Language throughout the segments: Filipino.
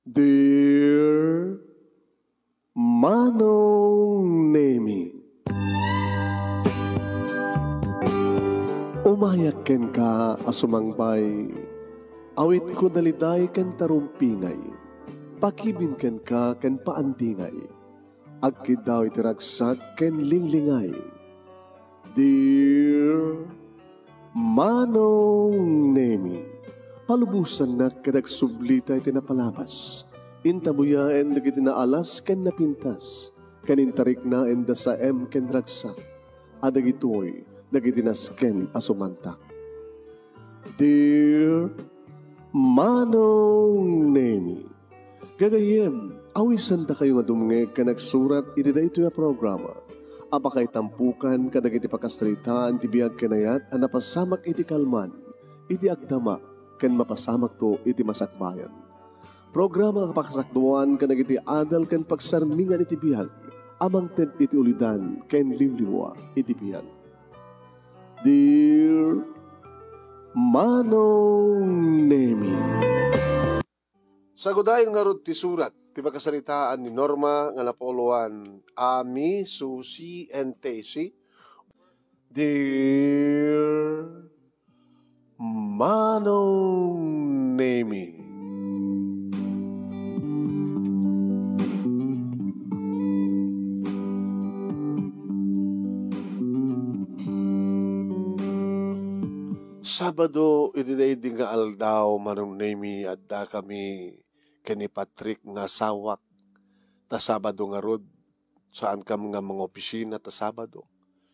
Dear Manong Nemi, umayak ken ka asumangbay, awit ko daliday ken tarumpingay, pakibin ken ka ken paandingay, agkid daw itiragsak ken linglingay. Dear Manong Nemi, palubusan na kadagsublita iti napalabas. Intabuyaen na gitinaalas ken napintas. Kanintarik na enda sa ken ragsak. Adagitoy nagitinas ken asumantak. Dear Manong Nemi, gagayem, awisan ta kayo nga dumngeg ka nagsurat iti daytoy a programa. Apakay tampukan kadagiti pakastritaan ti biag kenayat a napasamak iti kalman, iti agdama, ken mapasamak to iti masakbayan. Programa kapakasakduan ken iti adal ken pagsarmingan iti bihag, amang ted iti ulidan ken liwliwa iti bihag. Dear Manong Nemi, Sagudayang narod ti surat, ti pagkasalitaan ni Norma nga napoluan, Ami, Susie, and Tessie. Dear Manong Nemi, Sabado, iti nga aldaw, Manong Nemi, adda kami kani Patrick nga sawak ta Sabado nga rod, saan kam nga mga opisina ta Sabado.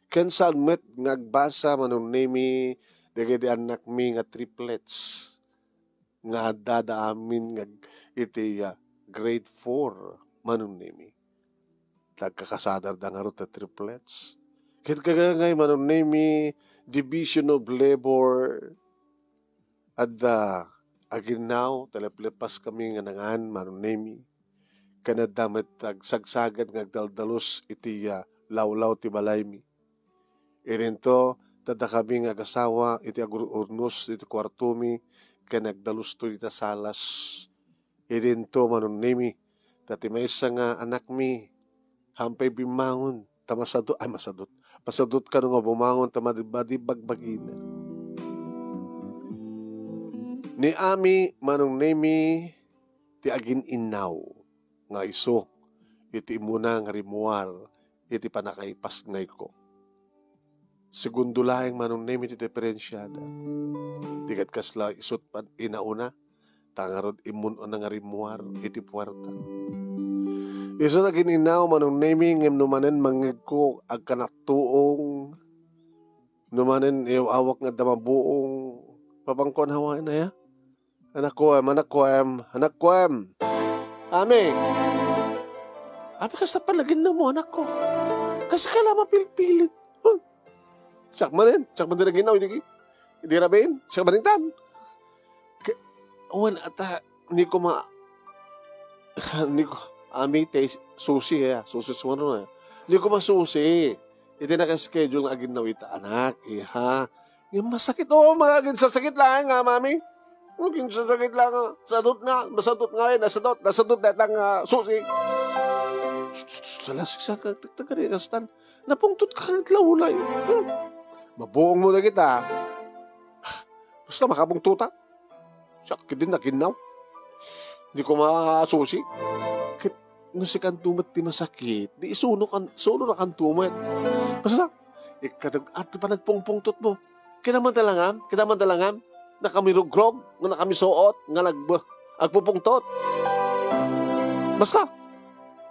Ken saan met nga agbasa, Manong Nemi, dagiti anak mi nga triplets nga dada amin nga iti grade 4, Manong Nemi. Nagkakasadar da nga rod ta triplets. Ket kagangay, Manong Nemi, Division of Labor adda aginaw teleplepas kami nga nangan, Manong Nemi. Kanadamet agsagsagan nga agdaldalos iti lawlaw ti balay mi. Irinto tada kami nga agasawa iti agurnos iti kwarto mi ken nagdalus to iti salas. Irinto, Manong Nemi, tati maysa nga anak mi hampay bimangon ta masadot ka nga bumangon ta madibagbagina. Ni Ami, Manong Nemi, ti agin inaw nga iso iti imuna nga rimuar iti panakaipas ngay ko. Segundo laeng, Manong Nemi, ti diferensyada. Tigat kasla isot pan inauna tangarod imun o nga rimuar iti puerta. Iso na gininaw, Manong Nemi, ngem numanen mangig ko agkanaktuong numanen awak nga damabuong papangkon hawain na ya. Anak ko em. Ami, abi kasta palagin na mo, anak ko. Kasi ka lang mapilpilit. Siyak man din naginaw, hindi rabain, siyak man din tan. Uwan ata, ni ko Ami, susi suwano na. Hindi ko masusi. Iti nakaschedule nga agin na ita, anak, iha. Yung masakit, magagin sa sakit lang nga, mami. Magin sa sakit lang nga. Masadot nga eh, nasadot datang susi. Salasik sa tagtagarigastan. Napungtot ka ng laulay. Mabuong mo na kita. Basta makapungtutan. Sakit din na ginaw. Hindi ko masusi. No si kantumat ti masakit, di isuno na kantumat. Basta, at pa nagpungpungtot mo. Kinamantalangam, nakamirugrog, nga nakamisuot, nga agpupungtot. Basta,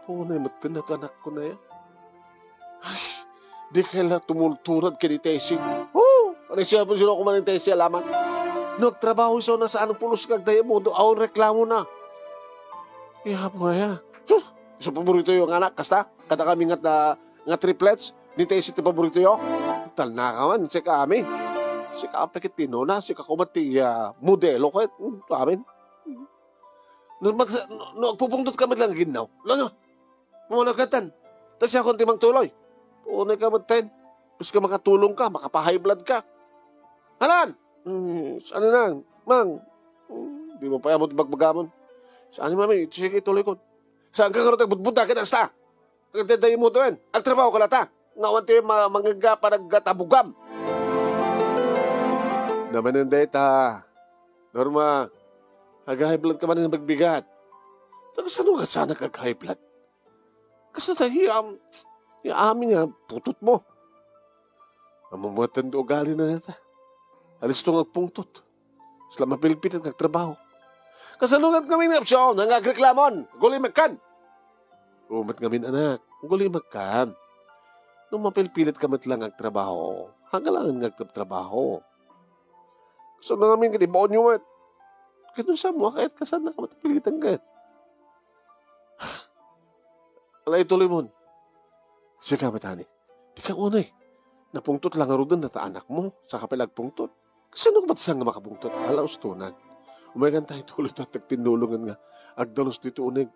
tunay matin na anak ko na yan. Ay, di kaya tumulturad ka ni Tessie. Ano siya po sino kumanin Tessie, alaman? Nagtrabaho siya na sa anong pulos kagdaya mo, doon reklamo na. Iha po nga so paborito yung anak, kasta? Kada kami nga triplets, di tayo si paborito yung tal na kaman, si kami. Si kapakit tinona, si kakumati modelo kahit amin. Nagpupungtot kami lang ginaw. Lang mamalagatan. Tapos siya kung timang tuloy. Punay ka magtayin. Tapos ka makatulong ka, makapahay blood ka. Halan! Ano nang? Mang, di mo pa yamot bagbagamon. Saan mami? Sige, tuloy ko. Saan ka karot nagbudbuda ka na sta? Nagdadayin mo doon. Ang trabaho ka lata. Ngawan tayo mangaga parang gatabugam. Naman ang data. Norma, high blood ka man ng magbigat. Tapos ano ka sana kag-high blood? Kasi tayo, amin nga, putot mo. Mamamatan do ugali na nata. Alis to ngagpungtot. Sila mapilipit at nagtrabaho. Kasalungan kami ng opsyon, nangagreklamon, guli magkan. Umat kami anak, guli magkan. Nung mapilpilit kami lang nagtrabaho, hanggang lang nagtrabaho. So na namin kanibaon nyo at kaya sa mo, kahit kasan na ka matapilitan ka. Alay tuloy mo. Sige ka matani. Di ka unay. Napungtot lang arudan na ta anak mo sa kapilagpungtot. Kasi ano ka ba't saan nga makapungtot? Alaos tunan. Umayan tayo tuloy na tagtinulungan nga. Agdalos dito unig.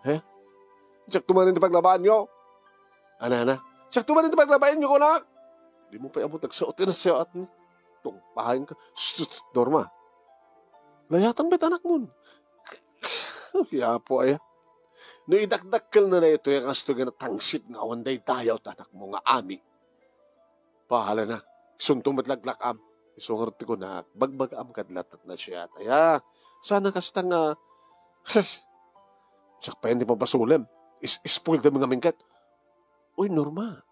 He? Siyak tumanin na paglabaan nyo. Ana. Siyak tumanin na paglabaan nyo ko na. Di mo pa yung tagsuot na siya at ni. Tungpahin ka. Norma. Layatang bet anak mo. Kaya po ay. No idakdakkel na ito yung kasto nga tangsit nga wanday tayaw tanak mo nga ami. Pahala na. Suntong matlaglakam. Isungarti ko na bagbagam kadlatat na siya. Taya, sana kasta nga siyak pa hindi pa basulem. Ispoil na mga mingkat. Uy, Norma.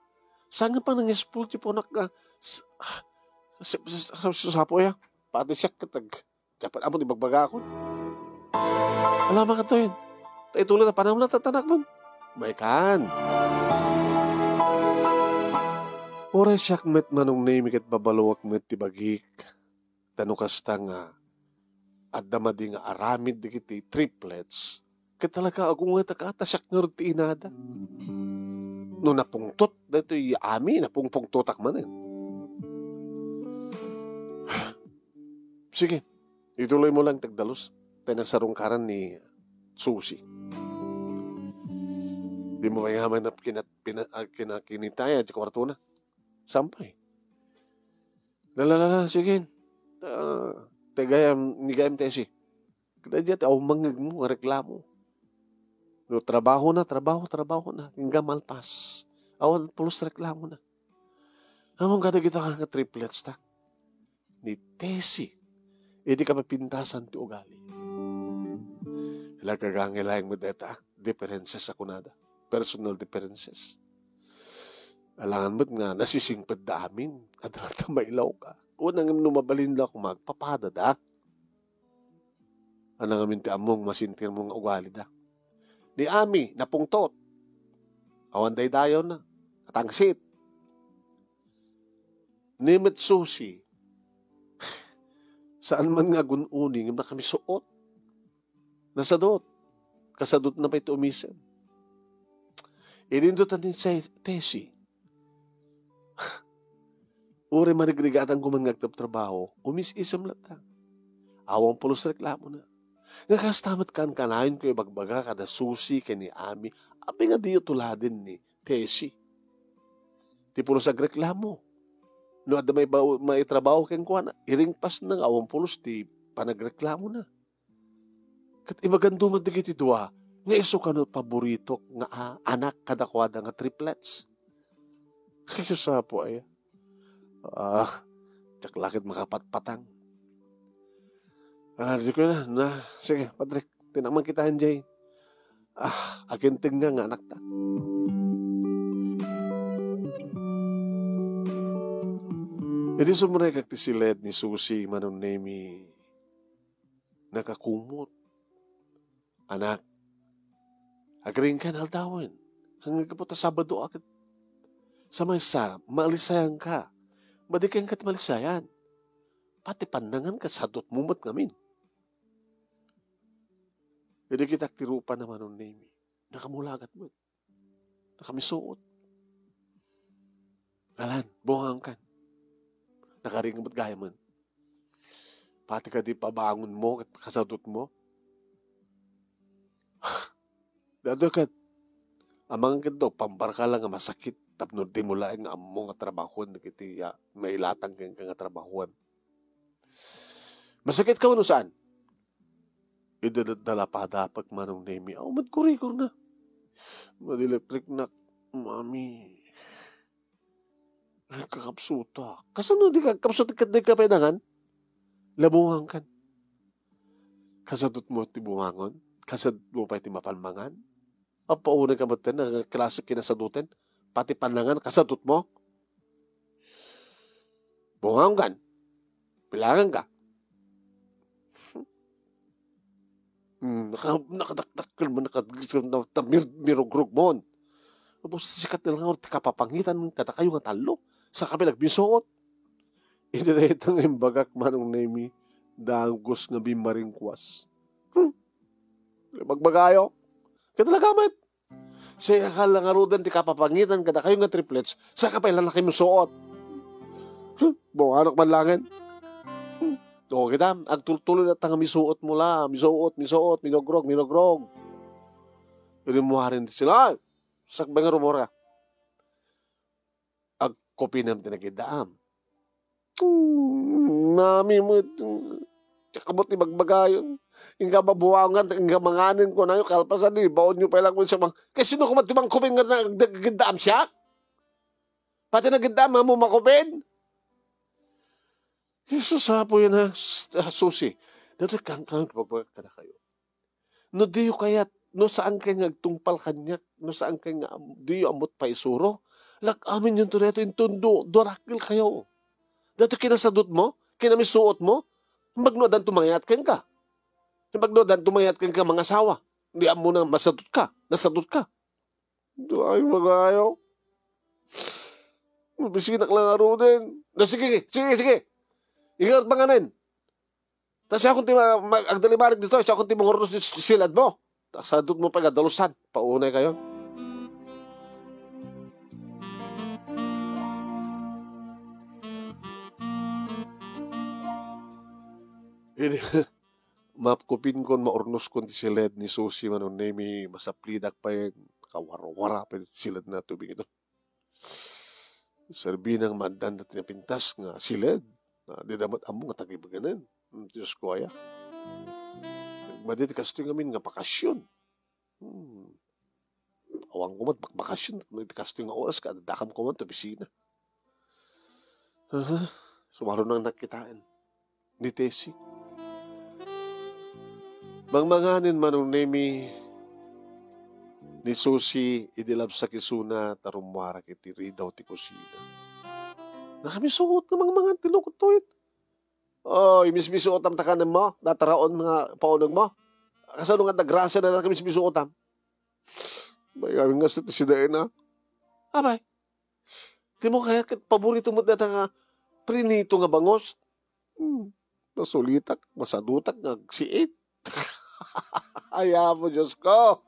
Saan nga pa nang ispoil ti po nak sapo ya? Pati siya katag. Dapat amo di bagbaga ako. Alam ka to yun. Tayo tulad na panahon na tatanak mo. May kan. Oray siyak met manong naimik at babaluwak met tibagik. Tanukasta nga. At damadi nga aramid di kiti triplets. Kaya talaga ako nga takata siyak nga ruti inada. No napungtot. Dito yung ami napungpungtotak manin. Sige. Ituloy mo lang tagdalos. Tayo nagsarungkaran ni Susi. Di mo mayaman na kinakinitaya di kwarto na. Sampay. Lalala, sige. Nigayam tesi. Kada dyan, mangag mo, reklamo. No, trabaho na. Hingga malpas. Awan, pulos reklamo na. Among kada kita ka nga triplets ta. Ni Tesi. Hindi ka mapintasan ti ugali. Lagkagangilayang mo deta. Differences ako nada. Personal differences. Alangan mo't nga nasisingpad da amin. Adrata mailaw ka. Unang numabalin lang kung magpapada da. Anang amin ti among masintir mong ugali da. Ni Ami, napungtot. Awan day dayo na. Atangsit. Ni Mitsushi. Saan man nga gununing na kami suot. Nasadot. Kasadot na pa ito umisan. Inindutan din sa Tesi. Uri marigrigatang kumangagtap trabaho, umis-isam lata. Awang pulos reklamo na. Nga kastamat kan kanayon ko ibagbaga kada Susi kay ni Ami, api nga diyo tuladin ni Tesi. Ti pulos agreklamo. No adda may trabaho ken kuana, iring pas nang awang pulos ti panagreklamo na. Kat ibaganduman digiti dua, nga iso kano paborito nga anak kadakwada nga triplets. Kasi sa po ay, tsaklakit makapatpatang. Di ko na, sige, Patrick, tinamang kita hanjay. Akinting nga anak ta. Hindi sumurek ti siled ni Susi manon nemi nakakumot. Anak, agring ka naldawin. Hanggang ka po ta Sabado akit. Sa maalisayan ka. Badikang kat malisayan. Pati pandangan ka sa dot mumot ngamin. Hindi kita tirupan naman ng name. Nakamulagat mo. Nakamisuot. Alan, buhangan ka. Nakaringamot gaya man. Pati ka di pabangon mo at kasadot mo. Dado ka. Amang kito, pambarka lang nga masakit. Tapno di mo lang ang among nga trabahuan na kiti may latang kang nga trabahuan. Masakit ka mo saan? idadala pa dapat manong nemi. Aw, madkurikor na. Mad-electric na, mami. Ay, kakapsuta. Kasano di ka, kapsuta ka di ka pinangan? Labuhan kan. Kasadot mo ti bumangon? Kasadot mo pa iti mapalmangan? Ang paunang kamatan na klase kinasadutin? Pati panangan, kasadot mo? Bumangon kan? Bilangan ka? Nakadakdakil mo, mirogrog mo. Tapos sikat na lang, kapapangitan kata kayo nga talo. Sa kami nagbisuot. Inireta nga yung bagak manong nemi, dagos nga bimaring kwas. Magbagayo. Kaya talagamit. Sa akala nga rudan, ti kapapangitan kata kayo nga triplets, sa kapay lalaki mo suot. Buwanok man langan. O kita, agtuloy na tanga misuot mo la, misuot, minogrog. Pwede mo harin sila, sakbay nga rumora. Agkopi naman tinagidaam. Nami mo ito, kakabot ni magbagayon. Inga mabuwangan, inga manganin ko na yung kalpasan ni, baon nyo pa lang mo siya mang, kaya sino kumatibang kupin nga nagidaam siya? Pati nagidaam, mo makupin? Jesus, po yun ha, susi. Dito kang pagbaga ka na kayo. No diyo kayat, no saan kayo nagtungpal kanyak, no saan kayo diyo amot pa isuro, amin yung tureto yung tundo, dorakil kayo. Dito kinasadot mo, kinamisuot mo, magnodan tumayat ka. Magnodan tumayat ka mga asawa. Hindi mo na nasadot ka. Ay, magayo. Bisinak lang aro din. Sige. Ikat banganin. Tapos siya kung agdalimarik dito, siya kung timangurnos silad mo. Tapos sadot mo pa dalusan. Paunay kayo. Mapkupin ko, maurnos ko ti silad ni Susi manon nemi masaplidak pa yung kawara-wara pa silad na tubig ito. Serbi ng mandan na tinapintas nga silad. Di dapat amo nga tagibaganan. Diyos ko aya. Madit kasto yung amin nga bakasyon. Awang ko bakasyon. Madit kasto yung oras ka. Dakam ko man to bisina. Sumaro nang nakitaan. Ni Tessie. Mangmanganin manong nemi ni Susi idilab sa kisuna tarumwara kiti ridaw ti kusina. Nakamisukot ng mga tinukot to it. Oh, imismisuot ang takanan mo. Dataraon nga paunag mo. Kasano nga nagrasa na nakamismisuot am. Bayawin nga sa tisidain na. Abay. Di mo kaya paborito mo data nga prinito nga bangos. Masulitak, masadutak nga siit. Ayaw mo, Diyos ko.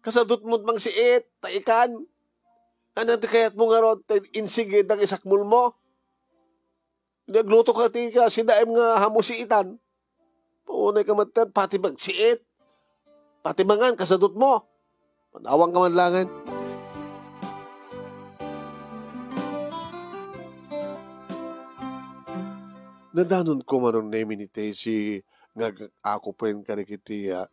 Kasadot mo mang siit, taikan. Anong kayat mo nga ron, insigid ang isakmul mo? Nagluto ka tika, sidaim nga hamusiitan. Paunay ka man pati magsiit. Pati mangan, kasadot mo. Panawang ka man langan. Nadanon ko manong name ni Tessie nga ako pa rin karikitiya.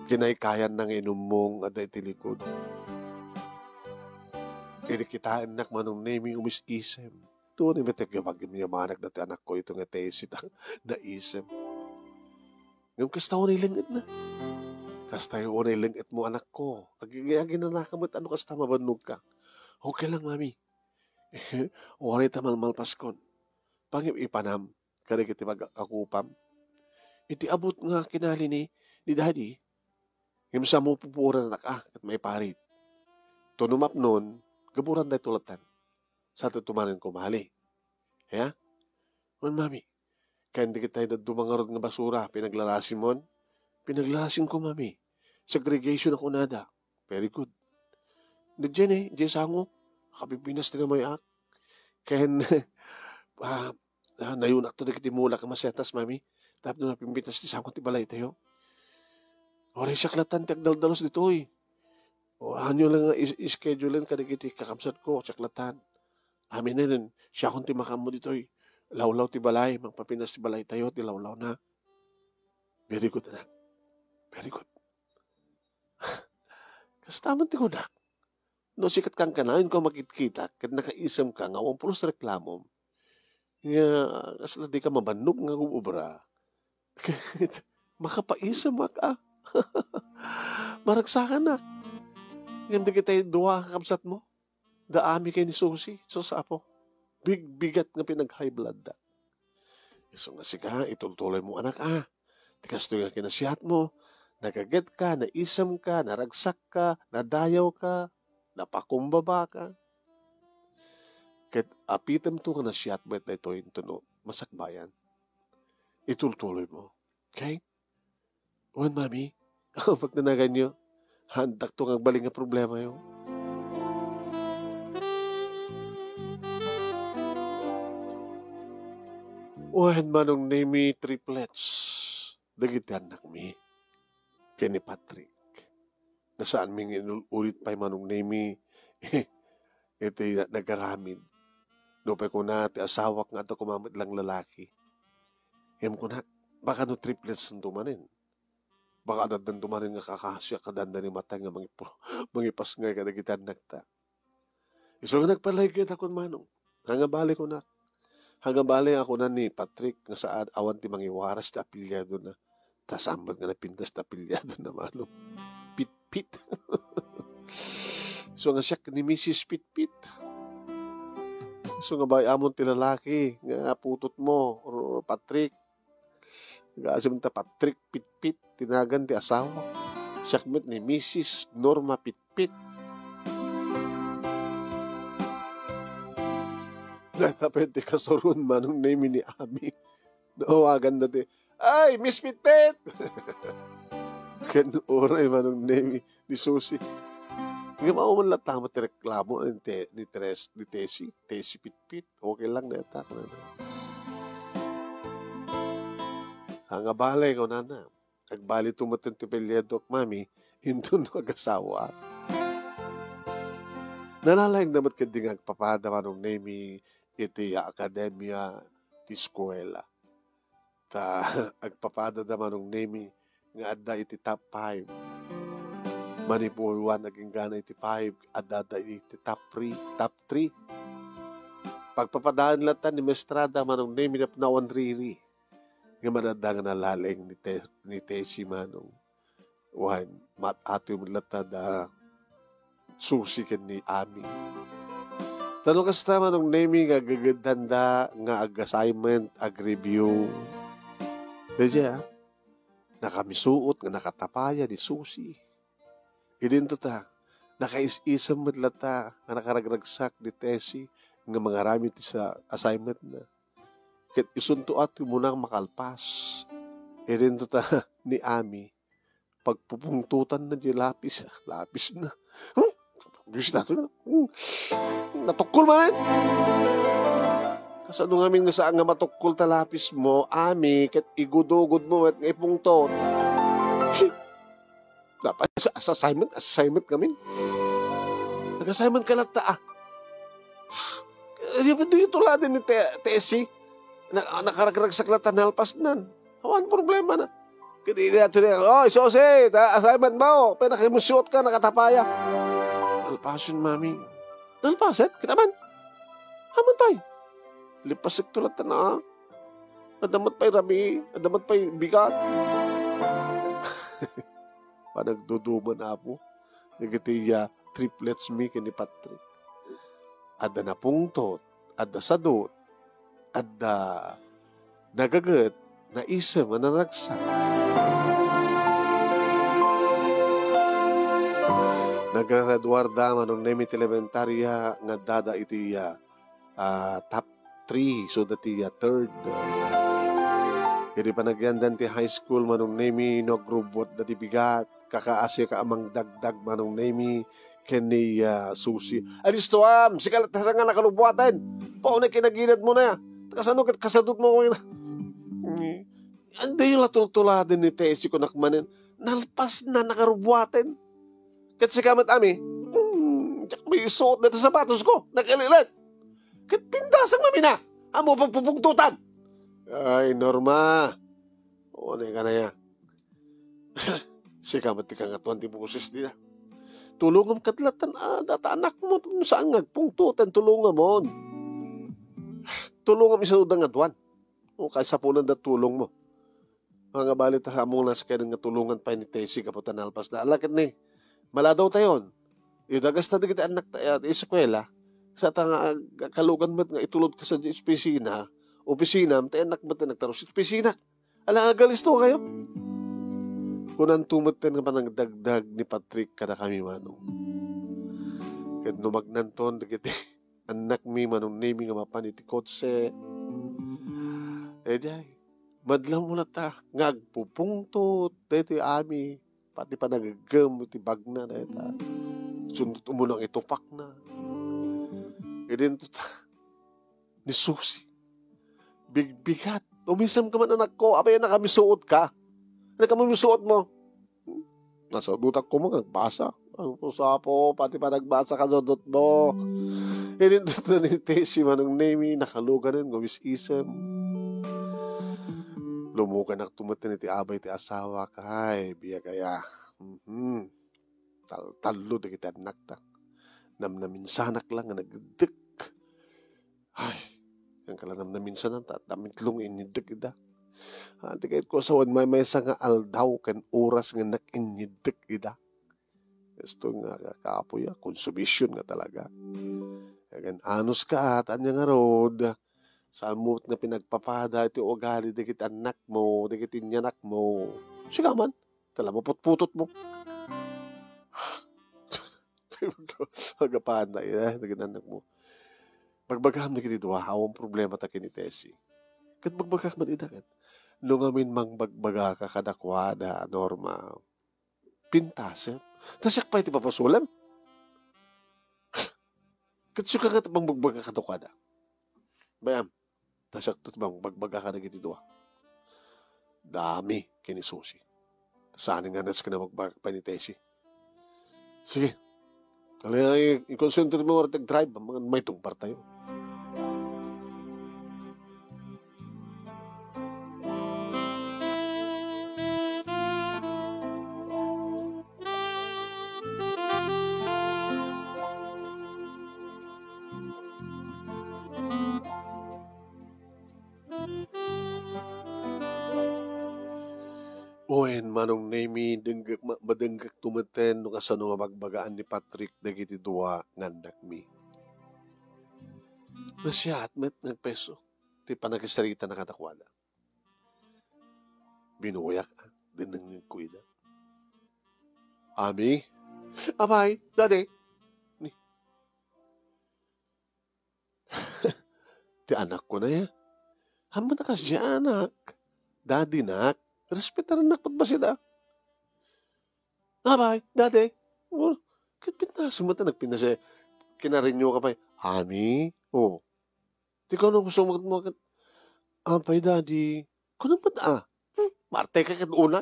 Kinaykayan ng inumong aday tilikod. Kinikitaan nak manong naming umis-isem. Ito ni Metek yung pag-yamanak dati anak ko ito nga Tessie na isem. Yung kasta ko nilingit na. Kasta yung nilingit mo anak ko. Agigayagin na nakamot ano kasta mabanog ka. Okay lang mami. Wari tamal malpaskon. Pangip ipanam. Kaya kiti mag-akupam. Iti abot nga kinali ni daddy. Yung sa mo pupuran anak at may parit. Tunumap nun, gaburan dahi tulatan. Sa tutumanin ko mahali. Kaya? Man mami, kaya hindi kita na dumangarod ng basura, pinaglalasin mo? Pinaglalasin ko mami. Segregation ako nada. Very good. Diyan diyan sango. Kapipinas na may ak. Kaya nayunak to na kitimula ka masetas mami. Tapos na pimpitas di sango ti balay tayo. Oray saklatan ti agdaldalos dito O anyo lang ischedule ka kiti kakamsat ko, saklatan. Amin na nun, siya kung ti makamo dito Lawlaw ti balay, magpapinas ti balay tayo, ti lawlaw na. Very good, anak. Very good. Kastaman ti ko, anak. No, sikat kang kanain ko makikita, kat nakaisam ka, nga awang pulos reklamo. Nga, asla di ka mabanok nga ubra. Makapaisam ka. Maragsakan na. Nga di kita duwa kakabsat mo. Daami kay ni Susi. So sa apo. Bigat nga pinag-high blood da. So nga siga, itultuloy mo anak Tikas to nga kinasiyat mo. Nagaget ka, naisam ka, naragsak ka, nadayaw ka, napakumbaba ka. Kat apitam to nga nasiyat mo na ito yung tuno, masakbayan. Itultuloy mo. Okay? Wan, mami, pag nanagan nyo, handak to nga baling nga problema yun. Wan, manong name triplets. Dagiti anak mi. Kay ni Patrick. Nasaan ming inulit pa yung manong name ito nagaramid. No pa ko na, ti asawak nga ito kumamit lang lalaki. Hiyam ko na, baka no triplets ang dumanin. Baka nadan dumanin nga kakasya, kadanda ni matay nga mangipas nga kadagitan nagta. Iso nga nagpalayagit ako manong. Hangabali ko na. Hangabali ako na ni Patrick nga saan awan ti mangiwaras na apilyado na. Tasambad nga napintas na apilyado na manong. Pit-pit. So nga siya ni Mrs. Pit-pit. So nga ba amon ti lalaki nga putot mo or Patrick. Nag-aasim ta Patrick Pit-pit tinagan ti asawa. Siya ni Mrs. Norma Pit-pit. Natapet ti kasurun manong name ni Ami. Nawagan na ti, ay, Miss Pit-pit! Kanuoray manong name ni Susi. Nga mauman lang tama ti reklamo ni Tessie Pit-pit. Okay lang na yatak na na. Hangabalay ko na. Agbali tumatin ti Pelyedok, mami, hindun mag-asawa. Nalalayang damat ka din agpapada manong name iti akademya ti eskwela. Ta agpapada da manong name nga adda iti top 5. Manipur 1 naging gana iti 5, adda iti top 3. Pagpapadaan latan ni Mestrada manong name na Riri. Nga manadang nalaling ni Tessie manong. Wan, matato yung lata Susi ken ni Ami. Tanong kasta manong name nga gagandanda nga ag-assignment, ag-review. Kaya nakamisuot nga nakatapaya ni Susi. Idinto ta, nakais-isam madlata nga nakaragragsak ni Tessie nga mga ramit sa assignment na. Ket isunto at munang makalpas. Idinto ta ni Ami, pagpupungtutan na di lapis na. Bis na ito. Natukol man. Kasano nga nga saan nga matukol talapis mo, Ami, kat igudugod mo at ngaipong to. Dapat sa assignment kami. Nag-assignment ka lang Di tuladin ni Tessie. Nakaragragsak lang tanalpas nan. Hawan problema na. Kaya natin Susi, assignment mo. Pinakimusyot ka, nakatapaya. Nalpasin, mami. Nalpasit? Kita man. Haman pa'y. Lipasik tulat na. Adamat pa'y rami. Adamat pa'y bigat. Panagduduman na po. Nagitiya triplets mi kini Patrick. Ada na pungtot. Ada sadot. Ada nagagat. Na isa mananagsak. Nagraduarda manong name iti elementarya nga dada iti top 3 so dati third. Iti panagyandan ti high school manong name no grubot dati bigat kakaasya ka amang dagdag manong name kani Susi. Alisto sikalat sa nga nakalubuatan. Paunay kinaginad mo na. Kasano kat kasadot mo ko Anday latultuladin ni Tessie ko nakmanin. Nalpas na nakarubuatan. Kat si kamat Ami, may suot na sa sapatos ko. Nakalilat. Kat pindasang mami na. Amo pagpupugtutan. Ay, Norma. O, ka na yan. Sika mati ka nga tuwan ti busis nila. Tulungan katlatan, data anak mo, saan ngagpungtutan, tulungan mo. Tulungan isa udang nga tuwan. O kaysa po lang tulong mo. Mga balit ha mo lang sa kaya nga tulungan pa ni Tessie kaputan alpas na. Alakit ni, maladaw tayon. Idagas na kita anak tayo, eskwela, sa tanga kalugan mo nga itulod ka sa opisina, tayo anak mo tayo nagtaro sa opisina. Alang agalis to kayo. Kunang tumot tayo nga pa ng dagdag ni Patrick kada kami manong. Kahit numagnan to, anak mi manong naming nga mapaniti kotse. Day, madlang mo na ta, ngagpupungtot, dito ami, pati pa nagagam, iti bag na, sundot umunang itupak na. Idin to ta, ni Susi, bigbigat, umisam ka man anak ko, abay na kami suot ka, ano ka mo suot mo? Nasa dutak ko mo, nagbasa, usapo, pati pa nagbasa ka sa dot mo. Idin to ta ni Tessie manong name, nakalugan nun, gawis isem. Lumukan ak tumatin iti abay ti asawa kay biya kaya. Talo da kita anak ta. Namnaminsanak lang nga nagdek. Ay, ang kalanam naminsanan ta tamitlong inidek ida. Ati kahit ko sawan may nga aldaw kan oras nga nakinidek ida. Gusto nga kakapoy consumption nga talaga. Kagan anos ka at anya nga road. Sa amot na pinagpapada iti ugali dikit anak mo, dikit inyanak mo. Siya man, tala mo putputot mo. Agapahan na dikit anak mo. Pagbagaham dikit ito, hawang problema ta kini Tessie. Kat bagbagak man idakat. Nung amin mang bagbaga ka kadakwada, Norma, pintasen. Tasyak pa iti papasulam. Kat suka ka bang bagbaga kadakwada. Bayam. Tasyak to bang bagbaga ka na giti doa. Dami kini Susi. Saan nga nas ka na magbaga pa ni Tessie. Sige. Kaya i-concentrate mo oras drive mga may tungpar tayo. Oen manong name madenggak tumeten no kasano mabagbagaan ni Patrick dagiti dua ngandak mi. Nasyat met nagpeso ti panakisarita na katakwada. Binuyak din ng kuida. Ami, abay, dade. Ti anak ko na ya. Hamba na kasi anak. Daddy nak. Respetar anak pat ba sila? Abay, dade. Kit pintas mo ta nagpinase. Kinarinyo ka pa. Ami? Oh. Di ka nung gusto mo kat. Abay, daddy. Kunang pat Marte ka kat una.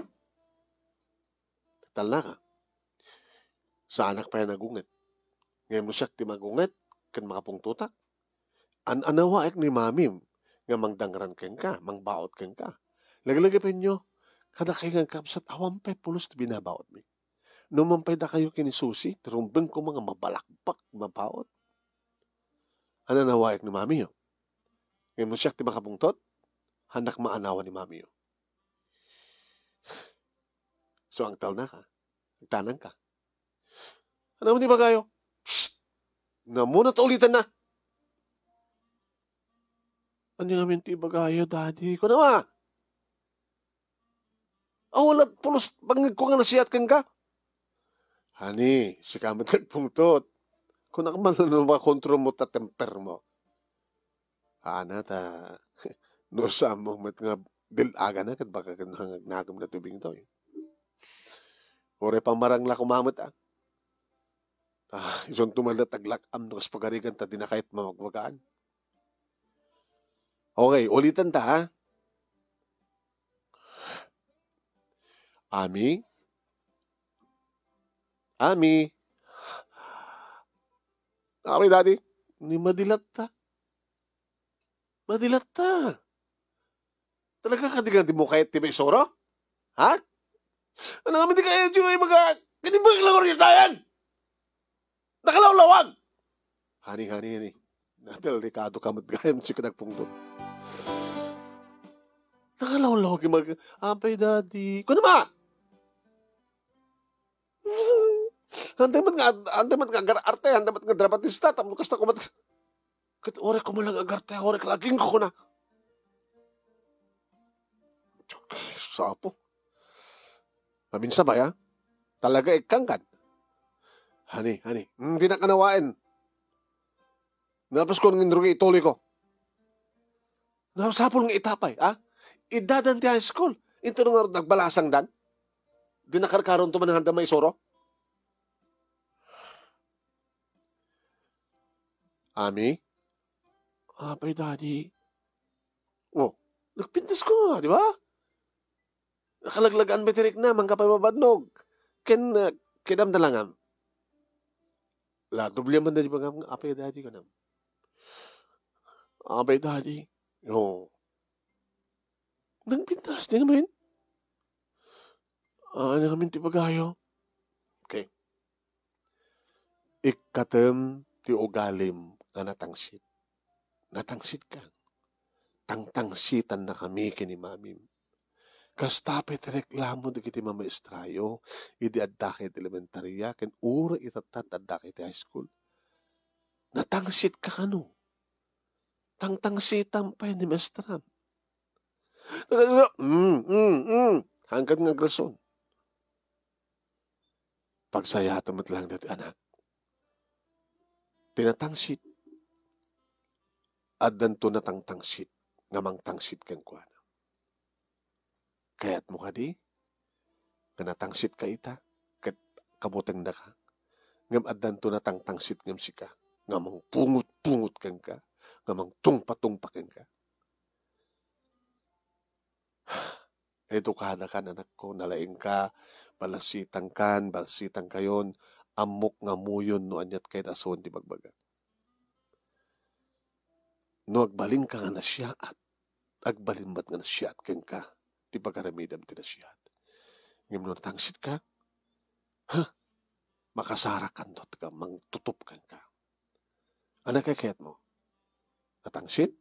Tatal na ka. Sa anak pa yan nagunget. Ngayon mo siya ti magunget. Kan makapungtutak. Anawa ek ni mamim. Nga mangdangran ken ka. Mangbaot ken ka. Lagalagay pa nyo. Kada kayo nga kapsat awampay pulos ti binabaot mi. Numampay da kayo kini Susi. Tirumbeng ko mga mabalakbak mabaot. Anawa ek ni mami yo. Ngayon mo siya ti makapungtot. Hanak maanawa ni mami yo. So ang tal na ka. Nagtanang ka. Ano mo di ba kayo? Psst! Na muna ta ulitan na. Ano namin ti bagayo, daddy? Ko naman. Walat pulos bangag ko nga nasiyat kan ka. Hani, si kamat nagpungtot. Kung nakaman na kontrol mo ta temper mo. Ana ta. No sa mo met nga dilaga na kat baka nagam na tubing to. Ore pamarang la kumamot ison tumalat taglakam no kas pagarigan ta dinakait mamagwagaan. Okay, ulitan ta ha. Ami? Ami? Ami, daddy? Ni madilat ta. Madilat ta. Talaga ka di mo kahit tibay soro? Ha? Ano nga hindi kaya yung mga kinibig lang rin tayan. Nakalawlawag. Hani. Nadal Ricardo kamad gayam si kanagpungtot. Nakalawlawag yung mga, apay daddy. Kung naman! Hantay man nga arte, hantay man nga dramatista, tapos kasta kumat. Kat ore ko mo lang agarte, ore kalaging ko na. Sapo. Maminsa ba ya? Talaga ikangkan. Hani. Hindi na kanawain. Napos ko ng indrugi ituloy ko. Napasapol ng itapay, ha? Idadan ti high school. Ito nga nagbalasang dan. Di nakarkaroon to manahanda may soro. Ami? Apay daddy. Oh, nagpintas ko nga, di ba? Nakalaglagaan betirik na, mangkapay mabadnog. Kinam na lang am. La, doble man na di ba nga, apay daddy ka nam. Apay daddy. Oh. Nagpintas, di naman. Ano namin ti pagayo? Okay. Ikatem ti ugalim na natangsit. Natangsit ka. Tangtangsitan na kami kini mamim. Kastapit reklamo di kiti mamaestrayo. Idi addakit elementarya. Ken ura itatat addakit high school. Natangsit ka kano. Tangtangsitan pa ni maestram. Hanggang nga grason. Pagsayatan mo't lang dati anak. Tinatangsit. Addan to natangtangsit. Ngamang tangsit kang kuana. Kaya't mo ka di. Natangsit ka ita. Kat kabutang na ka. Ngam addan to natangtangsit ngam si ka. Ngamang pungut-pungut kang ka. Ngamang tungpa-tungpa kang ka. Edukada ka anak ko. Nalaing ka. Balasitang kan. Balasitang kayon. Amok nga muyon no anyat kay dason di bagbaga. No agbalin ka nga na siya at agbalinbat nga na siya at kang ka. Di pagkaramidam ti na siya at. Ngayon no natangsit ka. Makasara kandot ka. Mangtutup kang ka. Ano kakayat mo? Natangsit?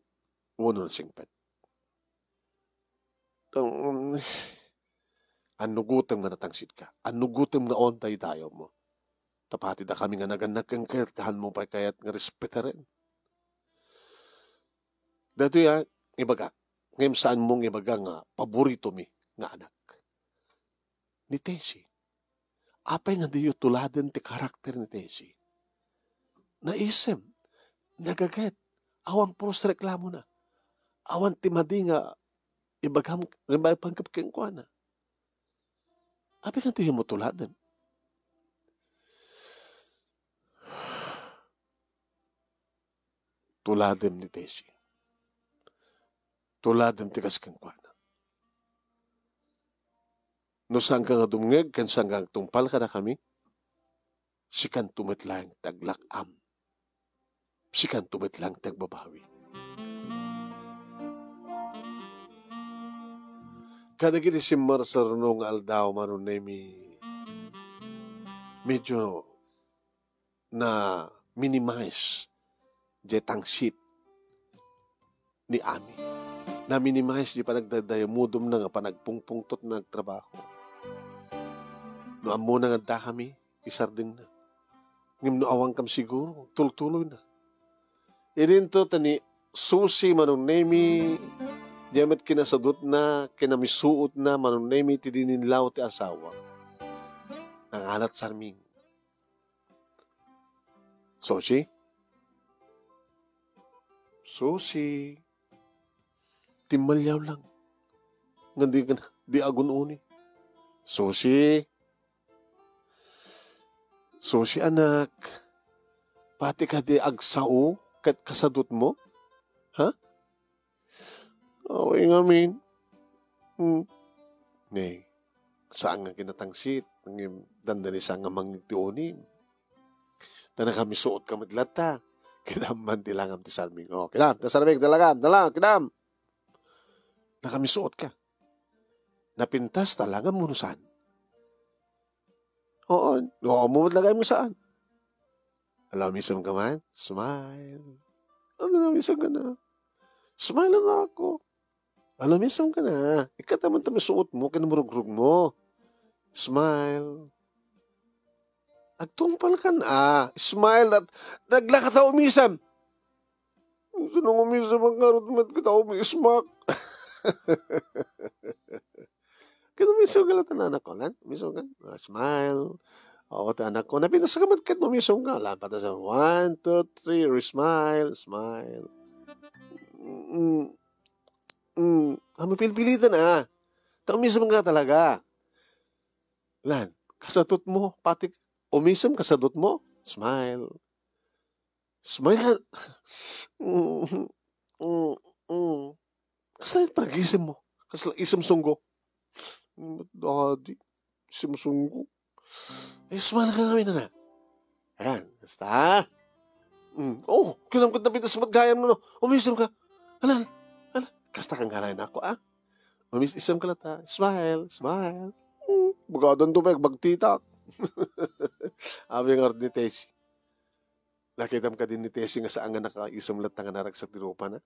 Uno na singpet. Anugutom nga natangsit ka. Anugutom nga ontay tayo mo. Tapati da kami nga naganak kang kahan mo pa kayat nga respeta rin. Dato ya, ibaga. Ngayon saan mong ibaga nga paborito mi nga anak. Ni Tessie. Apay nga diyo tuladan ti karakter ni Tessie. Naisem. Nagaget. Awan puros reklamo na. Awan ti madi nga ibagam nga pangkap keng kuana. Apay nga diyo mo tuladan. Tuladem ni Tessie. Tuladem tikas kang kuana. No saan ka nga dumngeg, kan saan ka tungpal ka na kami, sikan tumitlang taglakam. Sikan tumitlang tagbabawi. Kada gini si Marsarunong aldaw manunemi medyo na minimize jetang sheet ni Ami. Na-minimize di pa nagdadayamudom na nga pa nagpungpungtot na nagtrabaho. No amo na nga da kami, isarding na. Ngim no awang kam siguro, tultuloy na. Idinto tani susi manong nemi, jamet kinasadot na, kinamisuot na manong nemi ti dininlaw ti asawa. Nangalat sarming. Susi, timalyaw lang. Nga di agun uni. Susi anak, pati ka di agsao kat kasadot mo? Ha? Away nga min. Nay, saan nga kinatangsit? Dandani saan nga mangitiunin. Na kami suot ka madlata. Kidam man tilangam ti sarming. Oh, kidam, tasarming, dalagam, kidam. Na kami suot ka. Napintas talangam munusan. Oo, lagay mo saan? Alamisam ka man? Smile. Alamisam ka na. Smile na ako. Alamisam ka na. Ikataman-taman suot mo, kinamurug-rug mo. Smile. Agtungpal ka na. Smile at naglakat na umisam. Gusto nang umisam ang karot mat kita umismak. Kaya umisam ka lang anak ko. Umisam ka. Smile. Oo, anak ko. Napinasa ka mat kat umisam ka. Lapat na sa 1, 2, 3. Smile. Smile. Mapilpilitan na. Umisam ka talaga. Lan, kasadot mo. Pati umisam kasadot mo. Smile. Smile. Kasi pag-isam mo. Kasi isam sunggo. Daddy, isam sunggo. Smile ka kami na. Ayan, basta. Kinam ko na pitas matgayam no. Umisam ka. Alam. Kasta kang ganayin ako, Umisam ka lata. Smile. Bugadon tumeg, bagtitak. Abi nga ni Tessie. Nakita ka din ni Tessie nga saan nga nakaisam lata nga narag sa tirupa na.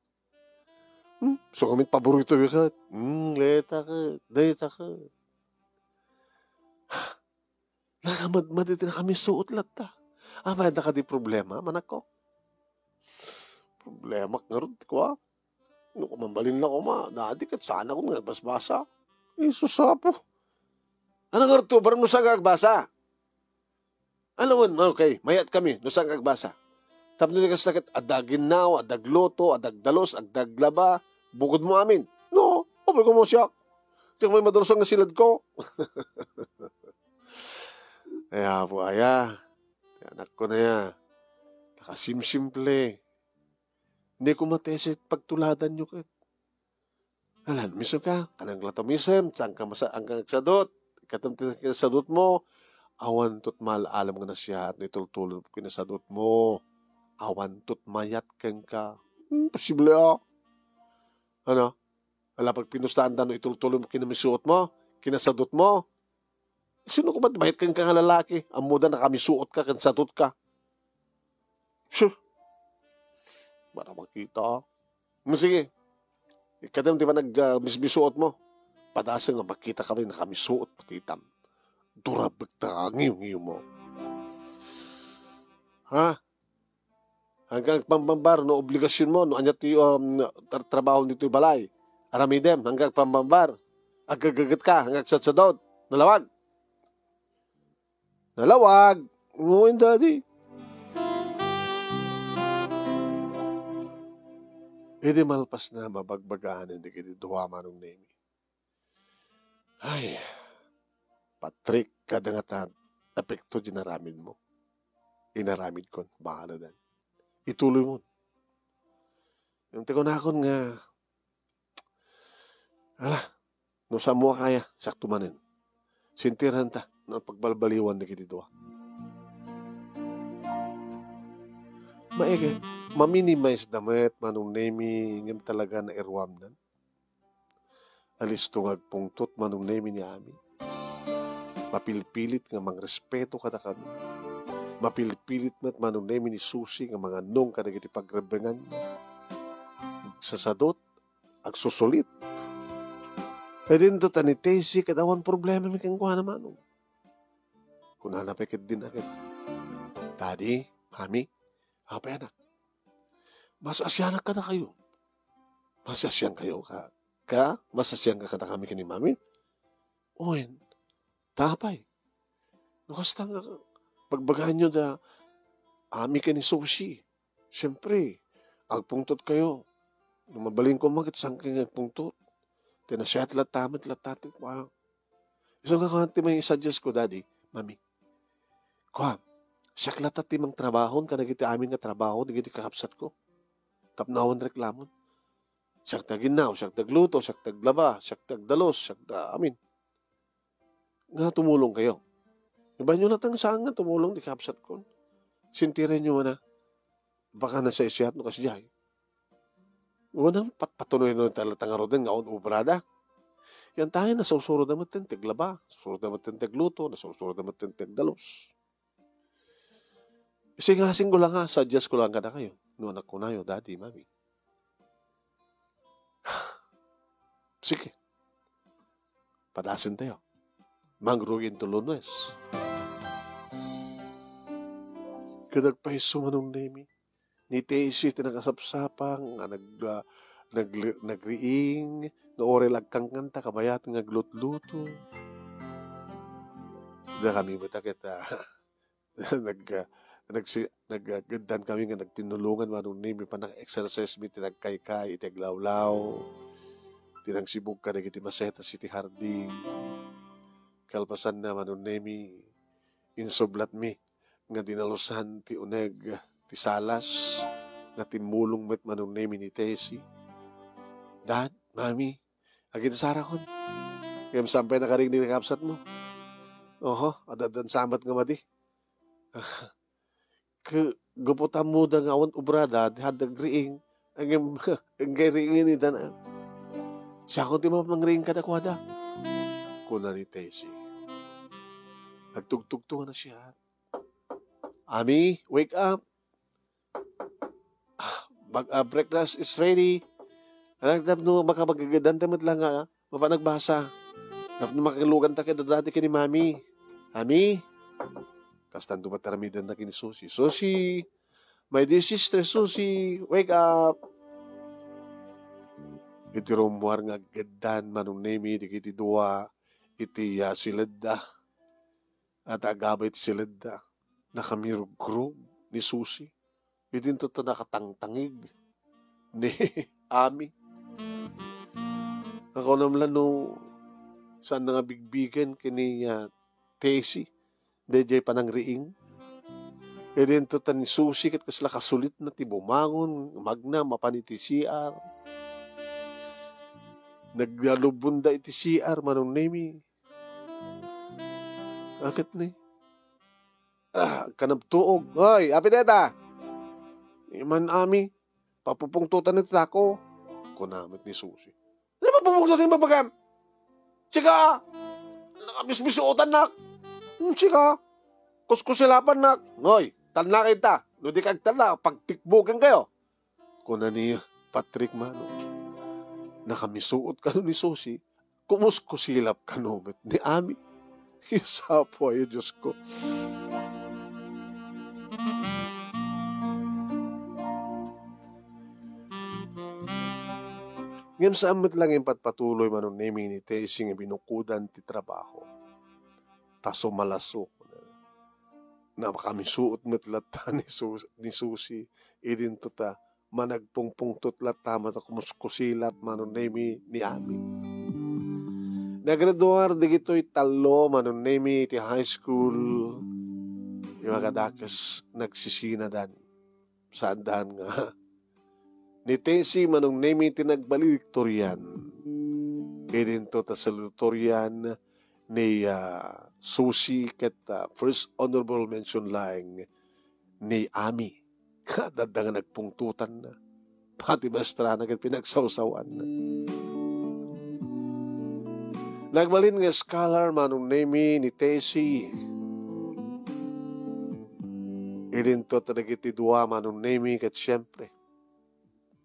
So kami paborito yung kat. Data ka. Nakamadmadit na kami suot lata. Abad na ka di problema, manak ko. Problema nga rin ko, Nung kumambalin na ko, dati kat sana ko nga basbasa. Susapo. Ano nga rin baram no sa gagbasa? Alam mo, okay, mayat kami, no sa gagbasa. Tapos nila kasi nakit, adagin naw, adagloto, adagdalos, adagglaba, bukod mo amin. No, okay ko mo siya. Tiyak may madalusang nga silad ko. Kaya po, anak ko na ya. Nakasimsimple. Hindi ko matesit pagtuladan nyo kat. Alam, miso ka, kanang latamisem, saan ka ang sadot, katamtin sadot mo, awan tot alam nga na siya at nitultulog kinasadot mo. Awan tot mayat kang ka. Posible Ano? Wala pag pinustaan no itultulog kinamisuot mo, kinasadot mo. Sino ko ba't mayat kang ka nga lalaki? Ang muda na kamisuot ka, kinasadot ka. Sure. Para makita. Sige. Ikadam di ba nag-misbisuot mo? Padasang nga makita kami na kami suot patitam. Durabag ta ngiyong mo. Hanggang pambambar no obligasyon mo no anyat yung trabaho dito yung balay. Aramidem hanggang pambambar. Agagagat ka hanggang sadsadod. Nalawag. Umuin daddy. Hindi malpas na mabagbagaan hindi kiti duwa manong nemi. Ay, Patrick, kadangatan, apekto dinaramid mo. Inaramid ko, baka na dan. Ituloy mo. Yung tikunakon nga, no sa mo kaya, sakto manin. Sintiran ta, ng pagbalbaliwan na kiti duwa. Maege, ma-minimize damet manong nemi ngem talaga na irwam nan. Alis tungag pungtot manong nemi ni Ami. Mapilpilit nga mangrespeto kada kami. Mapilpilit met manong nemi ni Susi nga mga nung kada kiti pagrebengan. Sasadot, agsusulit. Pwede nito ni Tessie kadawan problema mi kang kuha naman. Kung hanapikit din agad. Daddy, Mami, Apa anak? Mas asyanak ka na kayo. Mas asyang kayo ka. Mas asyang ka kada kami kini Mami. Oen, tapay. Nakasta nga pagbagaan nyo da Ami ka ni Susi. Siyempre, agpungtot kayo. Nung mabaling ko magit sang kang agpungtot. Tinasyat latamat latatik. Wow. Isang kakanti may suggest ko, Daddy, Mami. Kuha. Siyak latat timang trabahon, ka nagiti amin nga trabaho, nagiti kakapsat ko. Kapnawan reklamon. Siyak taginaw, siyak tagluto, siyak taglaba, siyak tagdalos, siyak amin. Nga tumulong kayo. Iba nyo natang saan nga tumulong, di kakapsat ko. Sintirin nyo na, baka nasa isyat no kasiyay. Unang patuloy no talatang arodan nga on ubrada. Yan tayo na susurod naman tintig laba, susurod naman tintig luto, nasusurod naman tintig dalos. Singasing ko lang suggest ko lang kada kayo. No anak ko na yun, daddy, mami. Sige. Padasin tayo. Mangrugin tulunes. Kadagpaiso manong nemi. Ni Tesi tinakasapsapang nagriing, na orel agkangkanta, kabayat nga glutluto. Da kami bata kita naggandan kami nga nagtinulungan manong nemi pa nag-exercise mi tinagkaykay, itiaglawlaw, tinangsibog ka nagiti maseta si ti harding. Kalpasan na manong nemi insoblat mi nga dinalusan ti uneg ti salas nga timulong met manong nemi ni Tesi. Dad, mami, agin sara kon. Kaya sampay nakaring ni kapsat mo. Oho, adadan samat nga mati. Guputan mo da nga awan ubrada, hadag riing. Ang riingin ni Dana. Siya kung di mo mangriing kadakwada. Kuna ni Tesi. Nagtugtugtungan na siya. Ami, wake up. Breakfast is ready. Anak no makapagagadan tamat lang nga, mapanagbasa. Napno makilugan ta kay dati kini mami. Ami. Kastan tumataramidan na kini Susi. Susi, my dear sister Susi, wake up. Iti rumuar nga gadan manong nemi di kiti dua iti silada. At agabay iti silada. Nakamirug-grug ni Susi. Iti ito nakatangtangig ni Ami. Ako naman no, saan nga bigbigan kini Tesi, DJ panang riing. E din to ni Susi kat kasla kasulit na ti bumangon, magna, mapaniti CR. Naglalubunda iti CR, manong nemi. Akit ni? Kanabtuog. Hoy, apiteta! Iman Ami, papupungtutan ito ako. Kunamit ni Susi. Ano ba pupungtutan yung babagam? Sika! Nakamismisuotan nak! Sika! Kuskusilapan nak! Ngoy, talna kita! Ludi kag talna, pagtikbugan kayo! Kuna ni Patrick Mano. Nakamisuot ka ni Susi, kumuskusilap ka numit ni Ami. Isa po ay Diyos ko. Ngayon sa amat lang yung patpatuloy manong naming ni Tesi nga binukudan ti trabaho. Taso malasok na makamisuot metlata ni Susi. Idin to ta managpungpungtot lata mata kumuskusilap manong nami ni Ami. Nagraduar di gito'y talo manong nami ti high school. Yung mga kadakas nagsisinadan. Saan dahan nga ni Tesi manong nemi tinagbaliktorian. Kaya to ta salutorian ni Susi ket first honorable mention lang ni Ami. Kadad nga nagpungtutan na. Pati bastra na ket pinagsawsawan na. Nagbalin nga scholar manong nemi ni Tesi. Kaya to ta nagiti dua manong nemi ket siyempre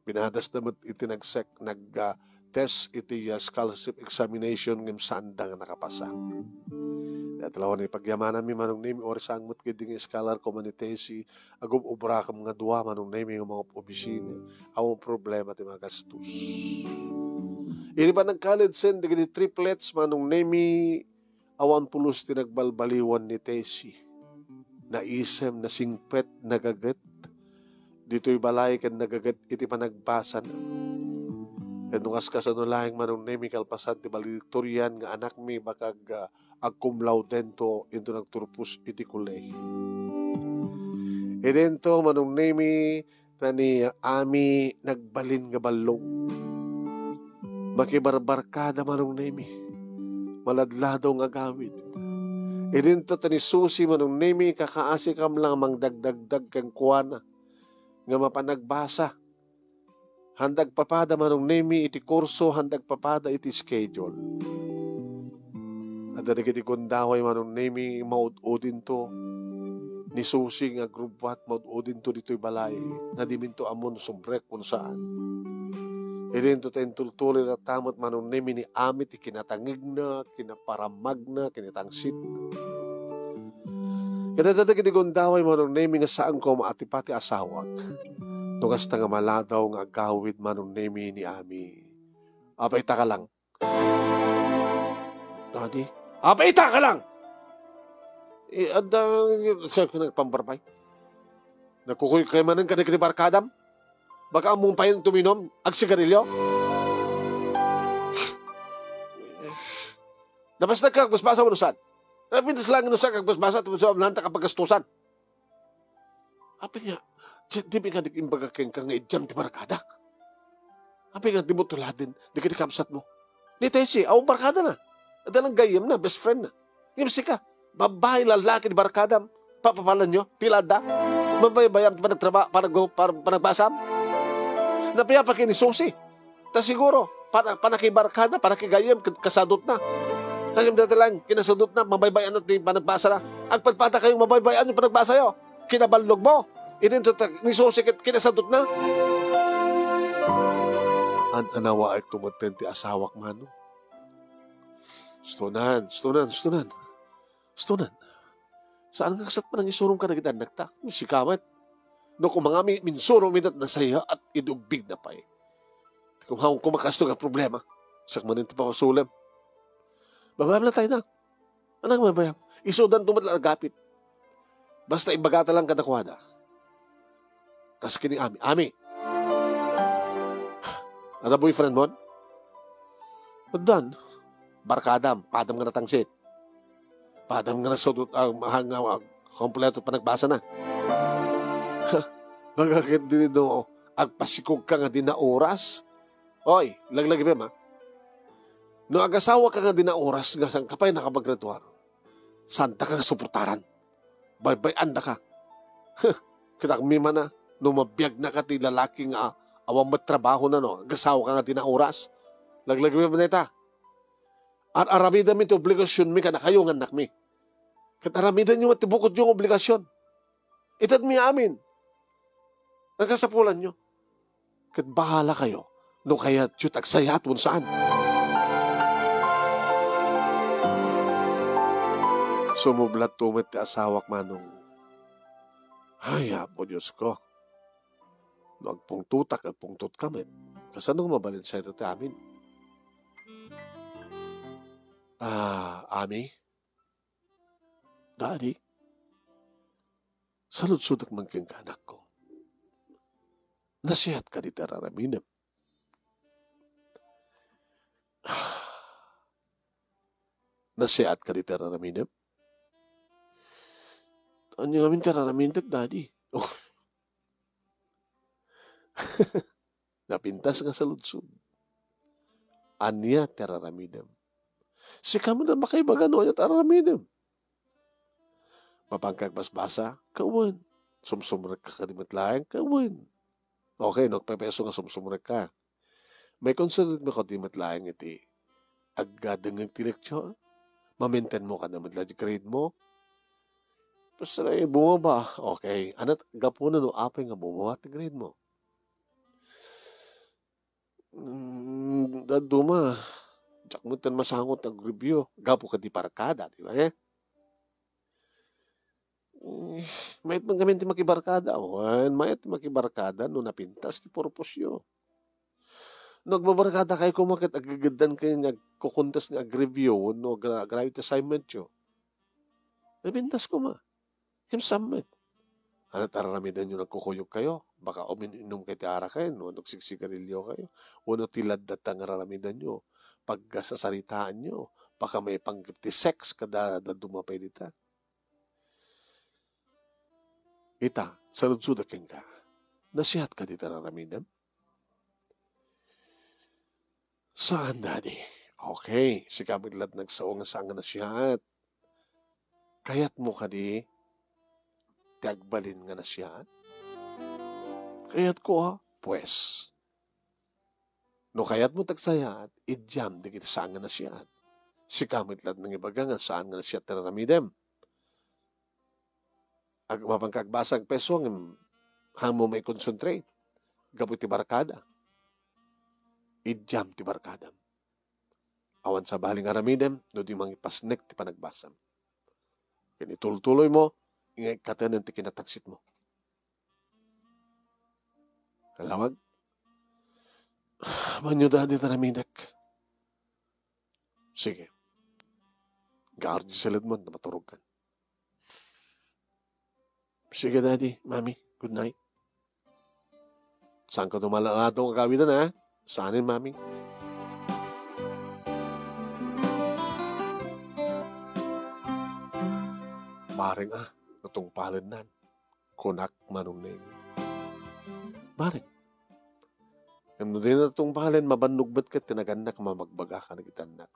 pinadas naman iti nag-test iti scholarship examination ng sandang nakapasa. At lawan ni pagyamanan mi manong nemi or sangmut kiding scholar community agum ubra ka mga duwa manong nemi ng mga opisina. Awang problema ti mga gastos. Ini pa nag-college sen digiti triplets manong nemi awan pulos ti nagbalbaliwan ni Tesi. Naisem na singpet nagagat dito'y balay kan nagagat iti panagbasan. Kaya nung askas ano lahing manong nemi kalpasan ti valedictorian nga anak mi bakag cum laude dento into nagturpus iti kulay. E dento manong nemi tani Ami nagbalin nga balong. Makibarbarkada manong nemi. Maladlado nga gawid. E dento tani Susi manong nemi kakaasikam lang mang dagdagdag kang kuwana nga mapanagbasa. Handag papada manong nemi iti kurso, handag papada iti schedule. At iti kundaway manong nemi maud-udin to. Ni Susi nga grupat maud-udin to dito'y balay. Nga di minto amon sumbrek kung saan. Idin to tayong tultuloy na tamot manong nemi ni amit ikinatangig na, kinaparamag na, kinatangsit na. Kadadadag iti kundaway manong nemi nga saan ko maatipati asawag. Tugas nga maladaw nga agawid manong nemi ni Ami. Apaita ka lang. Daddy? Apaita ka lang! Siya ko nagpambarbay. Nakukuy kayo man ng kanagri barkadam? Baka among payon tuminom? Ag sigarilyo? Nabas na kagbasbasa mo nusan. Pintas lang nusan kagbasbasa at nanta kapagastusan. Api nga, di ba nga nag-imbaga kang ijam ti barkada? Api nga di mo tuladin, di ka kapsat mo. Ni Tessie, awang barkada na. Adalang gayam na, best friend na. Ngimsi ka, babae lalaki di barkada, papapalan nyo, tilada. Mabaybayam pa nagtrabaho, panagbasam. Napiyapakin ni Susi. Ta siguro, panakibarkada, panakigayam, kasadot na. Hanggang dati lang, kinasadot na, mabaybayan at di panagbasa na. Ang pagpata kayong mabaybayan yung panagbasa yo, kinabalog mo. Ininto ni Susi kinasadot na. An anawa ay tumutenti asawak mano. Stunan. Saan nga kasat pa nang isurong ka na kita nagtak? Sikamat. No kung mga minsurong minat na saya at idubig na pa eh. Kung haong kumakasto nga problema, siyak maninti pa masulam. Babayam na tayo na. Anong babayam? Isudan tumatla agapit. Basta ibagata lang kadakwada. Kasi kini Ami. Ami! Ano boyfriend mo? Adan. Barkadam. Padam nga natangsit. Padam nga nasudot kompleto pa nagbasa na. Magkakit din ito. Agpasikog ka nga din na oras. Oy, laglagi ba ma? No agasawa ka nga din na oras nga sang kapay nakapaggraduar. Santa ka nga suportaran. Baybayan na ka. Kitak mima na. No mabiyag na ka ti lalaking awang matrabaho na no. Agasawa ka nga din na oras. Laglagi ba ma neta? At aramidan mi ti obligasyon mi ka na kayo nga anak mi. Kat aramidan nyo matibukod yung obligasyon. Itad mi amin. Nagkasapulan nyo. Kat bahala kayo. No kaya tiyut agsayat mo saan. Sumublat tumit ti asawak manong. Ay, apo Diyos ko. No agpungtutak at pungtut kami. Kasanong mabalin sa ito ti amin? Ami? Daddy? Salud-sudak man kang kanak ko. Nasihat ka di tararaminam. Nasihat ka di tararaminam? Ano yung amin tararaminam, Daddy? Oh. Napintas nga saludsud. Anya tararaminam. Si kamo na makaibaga no, anya tararaminam. Mapangkagbasbasa, kawin. Sumsumrek ka kadimatlaang, kawin. Okay, nagpepeso nga sumsumrek ka. May considered mo kadimatlaang iti. Aggadang ng tileksyon. Maminten mo ka na madla di grade mo. Basta na bumaba. Okay, anat gapunan no apay nga bumaba ti grade mo. Daduma. Diyak mo tan masangot ang review. Gapo ka di parakada, di ba eh? Mayat man kami ti makibarkada. Mayat makibarkada no napintas ti purposyo. Nagbabarkada kayo kung makit agagadan kayo nagkukuntas ng review no graduate assignment yo. Napintas ko ma. Kim summit. Ano tararamidan nyo nagkukuyog kayo? Baka uminom kayo ti ara kayo no? Nagsigsigarilyo kayo. Uno tilad datang nararamidan nyo. Pag sasaritaan nyo. Baka may panggipti sex kada dumapay dita. Ita, salud-sudakin ka. Nasihat ka di tararamidan? Saan, Daddy? Okay, si kamiglat nagsaong nga saan nga nasihat. Kayat mo ka di, tiagbalin nga nasihat. Kayat ko ha, pues, No kayat mo tagsayat, idyam di kita saan nga na siya. Si kamit lat ng ibaga nga saan nga na siya tinaramidem. Ag mapangkagbasag peso hang mo may concentrate. Gabu ti barkada. Idyam ti barkada. Awan sa baling aramidem, no di mangipasnek ti panagbasam. Kaya ituloy mo, ingay katanan ti kinatagsit mo. Kalawag, manyo dadi taramidak. Sige. Gaardi salad mo na maturog ka. Sige, Daddy, Mami, good night. Saan ka tumalatong kagawitan, ha? Saanin, Mami? Maring natong palanan. Kunak manong na yun. Maring. Yung din natong palan, mabanugbat ka, tinaganak, mamagbaga ka na kitanak.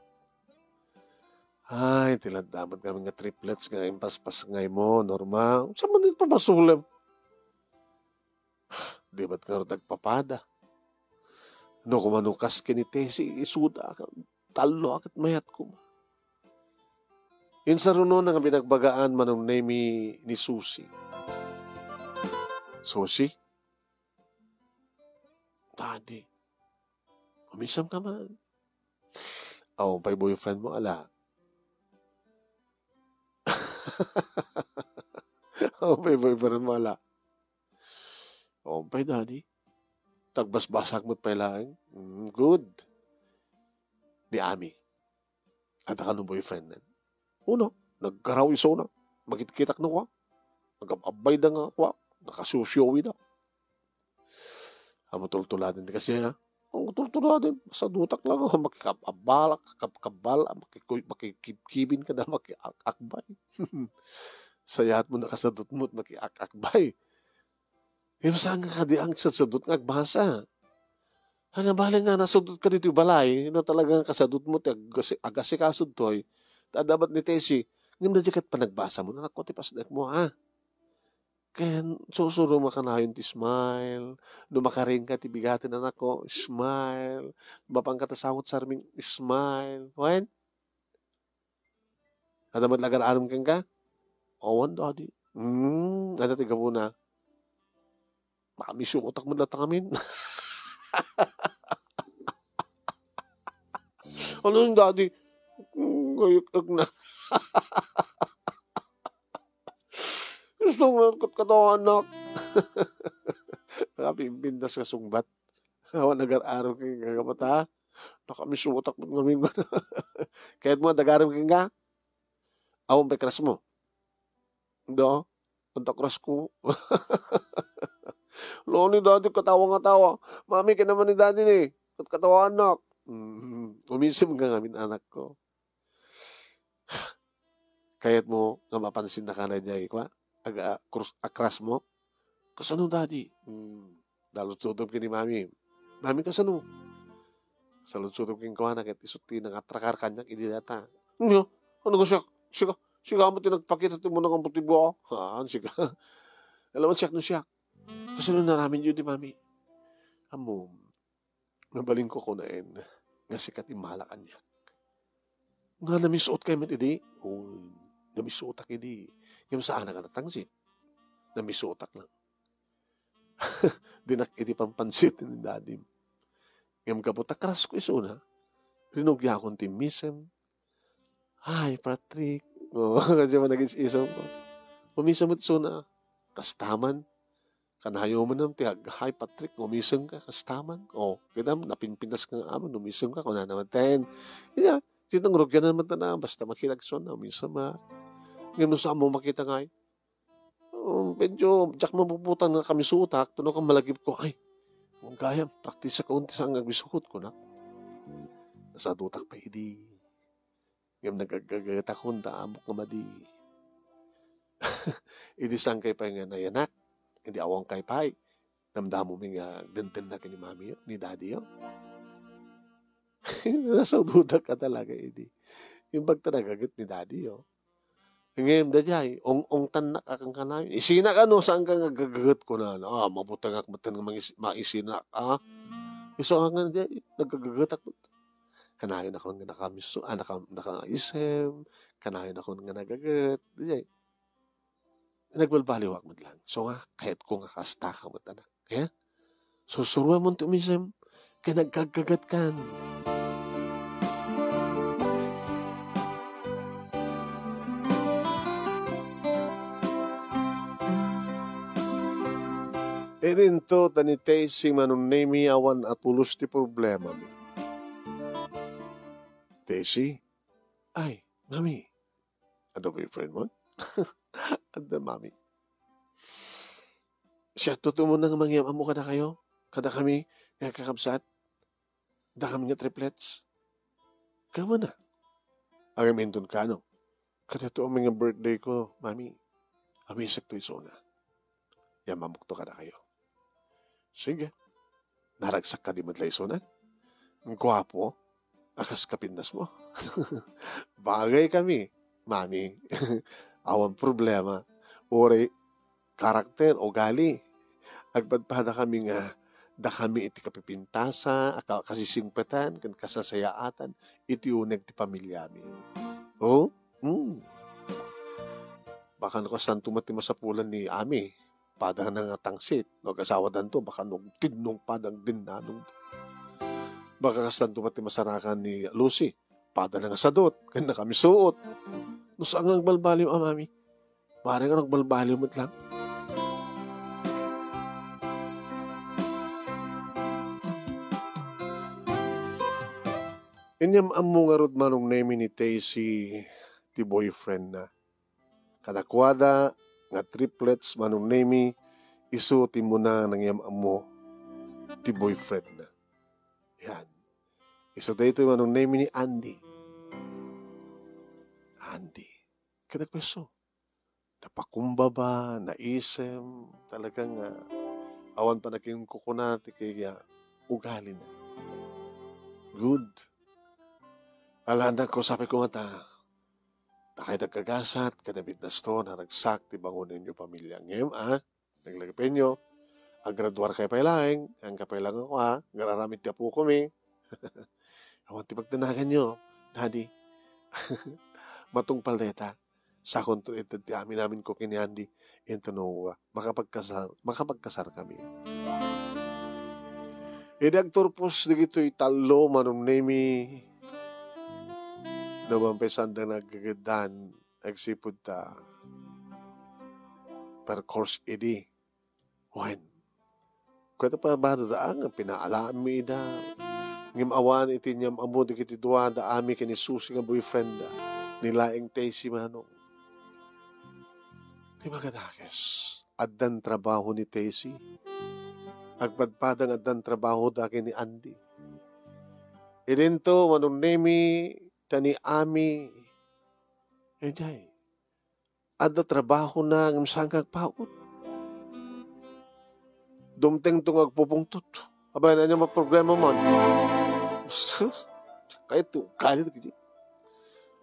Ay, dapat kami nga triplets nga impaspas ngay mo, Norma. Saan man dito pamasulam? Di ba't nga nagpapada? No, kumanukas kinite si isuda ka. Talo akit mayat ko. Insaruno na nga binagbagaan manong name ni Susi. Susi? Daddy, umisam ka man. Pa'y boyfriend mo, ala. Pa'y boyfriend mo, ala. Pa'y daddy. Tagbasbasak mo't pa'y lang. Good. Di Ami. At ka no boyfriend nan. Uno, nagkaraw iso na. Magkitkitak na ko. Nagabay da nga ko. Nakasusyowi na. Matultulatin di kasi ha. Ang tultulatin, sa dutak lang ako, makikabalak, kabala, makikibin ka na, makiakakbay. Sayat mo na kasadot mo, makiakakbay. Yung saan nga di ang sasadot nga agbasa. Hanggang baling nga nasadot ka dito yung balay, na talagang kasadot mo, agasikasod to ay, dapat ni Tessie, ngayon na dikat pa nagbasa mo, nakotipas na mo ha. Kaya susuro makanayon ti smile, lumakaring ka ti bigatin anak ko, smile, mapang katasangot sa arming, smile. When? Adamat lagar aram kang ka? Owan, daddy. Ano tiga po na? Makamis yung utak mo na tangamin. Ano yung daddy? Gayag na. Gusto mo katawan anak. Nakapimpindas ka sungbat. Awan nagar-araw kang kagapata. Nakamisutak mo ngamin ba na. Kahit mo nag-araw kang nga. Awan pa kras mo. Do, punta kras ko. Lolo ni daddy katawa nga tawa. Mami ka naman ni daddy ni. Katawa anak. Umisim ka ngamin anak ko. Kahit mo nga mapansin na ka na dyan kwa. Akras mo? Kasano, daddy? Dalut-sutom ka ni mami. Mami, kasano? Salut-sutom king kawana, kahit isuti ng atrakar kanya, ididata. Ano ko siya? Siya mo tinagpakita mo ng putibo. Siya. Alam mo, siyak no siyak. Kasano na namin yun, di mami? Amo, nabaling ko kunain, nga sikat imala kanya. Nga namisuot kayo met, idi? Namisuotak, idi. Yung saan na ka natangsit. Namisuotak lang. Dinak iti pampansit ni daddy. Yung kaputa, karas ko iso na. Rinugya akong timisem. Hi, Patrick. Kasi mo nag-isisam ko. Umisam mo iso na. Kastaman. Kanayo mo naman tiyag. Hi, Patrick. Umisam ka. Kastaman. Kita mo, napinpinas ka nga amin. Umisam ka. Kung na naman ten. Sitang rugya naman na. Basta makilagson na. Umisam ha. Ngayon saan mo makita nga medyo jak mapuputan nga kami sutak, tuno kang malagip ko, ay, kung kaya, praktis sa kaunti sa nagbisukot ko na. Nasa dutak pa, hindi. Ngayon nagagagata ko, amok nga madi. Hindi sang kay pa nga nayanak, hindi awang kay pa, damdamo mo nga denten na ka ni mami ni daddy yun. Nasa dutak ka talaga, hindi. Yung pagtanagagit ni daddy yun. Ngayon, dadyay, ong tanak akang kanayon. Isinak saan ka gagagat ko na, mabutang ak matan nga maisinak, Iso nga nga, nagkagagatak mo. Kanayon ako nga nakaisem, kanayon ako nga nagagat. Di nagbalbaliwag mo lang. So nga, kahit ko nga kastaka mo tanak. Kaya, susuruan mo tumisem, kaya nagkagagat kan. E din to, tanitay si manunemi awan at pulos ti problema mi. Tesi, ay, mami, ano boyfriend mo? Ada, mami. Siya, totoo mo nang mangyam mo kada kayo? Kada kami, nga kakabsat? Da kami nga triplets? Kama na. Agamin dun ka, no? Kada to ang mga birthday ko, mami. Amisag to iso na. Yamamukto kada kayo. Sige. Naragsak ka di madla iso na? Ang gwapo. Akas kapindas mo. Bagay kami, mami. Awan problema. Ore, karakter o gali. Agpadpada kami nga, da kami iti kapipintasa, kasisingpetan, kan kasasayaatan, iti uneg ti pamilyami. Oh? Baka nakasan tumati masapulan ni Ami. Padang nga tangsit. No, kasawa danto, baka nung tidnong padang din nanong. Baka kasan tumati masarakan ni Lucy. Padang nga sadot. Kaya na kami suot. No, saan nga balbaliw, Mami? Mari nga nagbalbaliw mo lang. Inyam among nga rod manong name ni Tacy, ti boyfriend na. Kadakwada, nga triplets manong name, isuotin mo na nangyam amo, ti boyfriend na. Yan. Iso dito manong name ni Andy. Andy. Kadakweso. Napakumbaba, naisem, talagang awan pa naging kukunati kaya ugali na. Good. Alanda ko, sabi ko nga nakay nagkagasat, kadabit na sto, naragsak, ti bangunin nyo pamilya. Ngayon, naglagapin nyo, ang graduar kay pailaing, ang kapailang ako, ngararamit niya po kami. Awan ti pagtanagan nyo, Daddy, matong paldeta, sa kontrol ito, ti amin namin ko kiniandi, ito no, makapagkasar kami. Idagturpos di gito italo, manong nemi, namampesan na nagagadan, agsipod ta, per course idi. When? Kwenta pa ba daan, pinaalami da, ngimawan iti niyam amo, di kiti duwa, da ami kinisusi nga boyfriend da, nilaing Tacy manong. Di ba kadakes, addan trabaho ni Tacy, agpadpadang addan trabaho da ni Andy. Idinto, manong nemi, tani ami, jay, ada trabaho na ng sangkag paut. Dumteng itong agpupungtut. Abay na niya problema man. Kahit ito, kahit ito.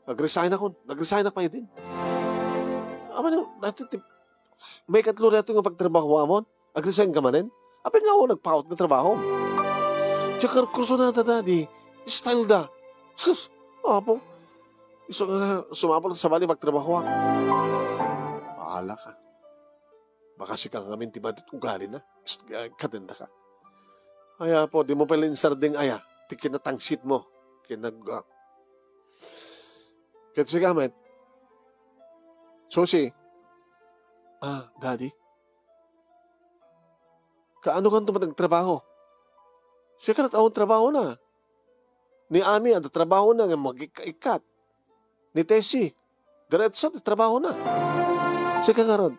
Nag-resign ako pa din. Abay na, may katlo na ito nga pagtrabaho mo. Nag-resign ka manin. Abay nga ako nagpaut na trabaho. Tsaka kurso na di, style da. Sus, apo. Iso nga sumapol sa bali magtrabaho. Bahala ka. Baka si kang amin tibadit ugali na. Katenda ka. Kaya po, di mo pala insarding aya. Di kinatangsit mo. Kaya si gamit. Susi. Daddy. Kaano kang tumatagtrabaho? Siya ka natawang trabaho na. Ni Ami, ang trabaho na, mag-ikat. Ni Tessie, diretso, trabaho na. Sige nga ron.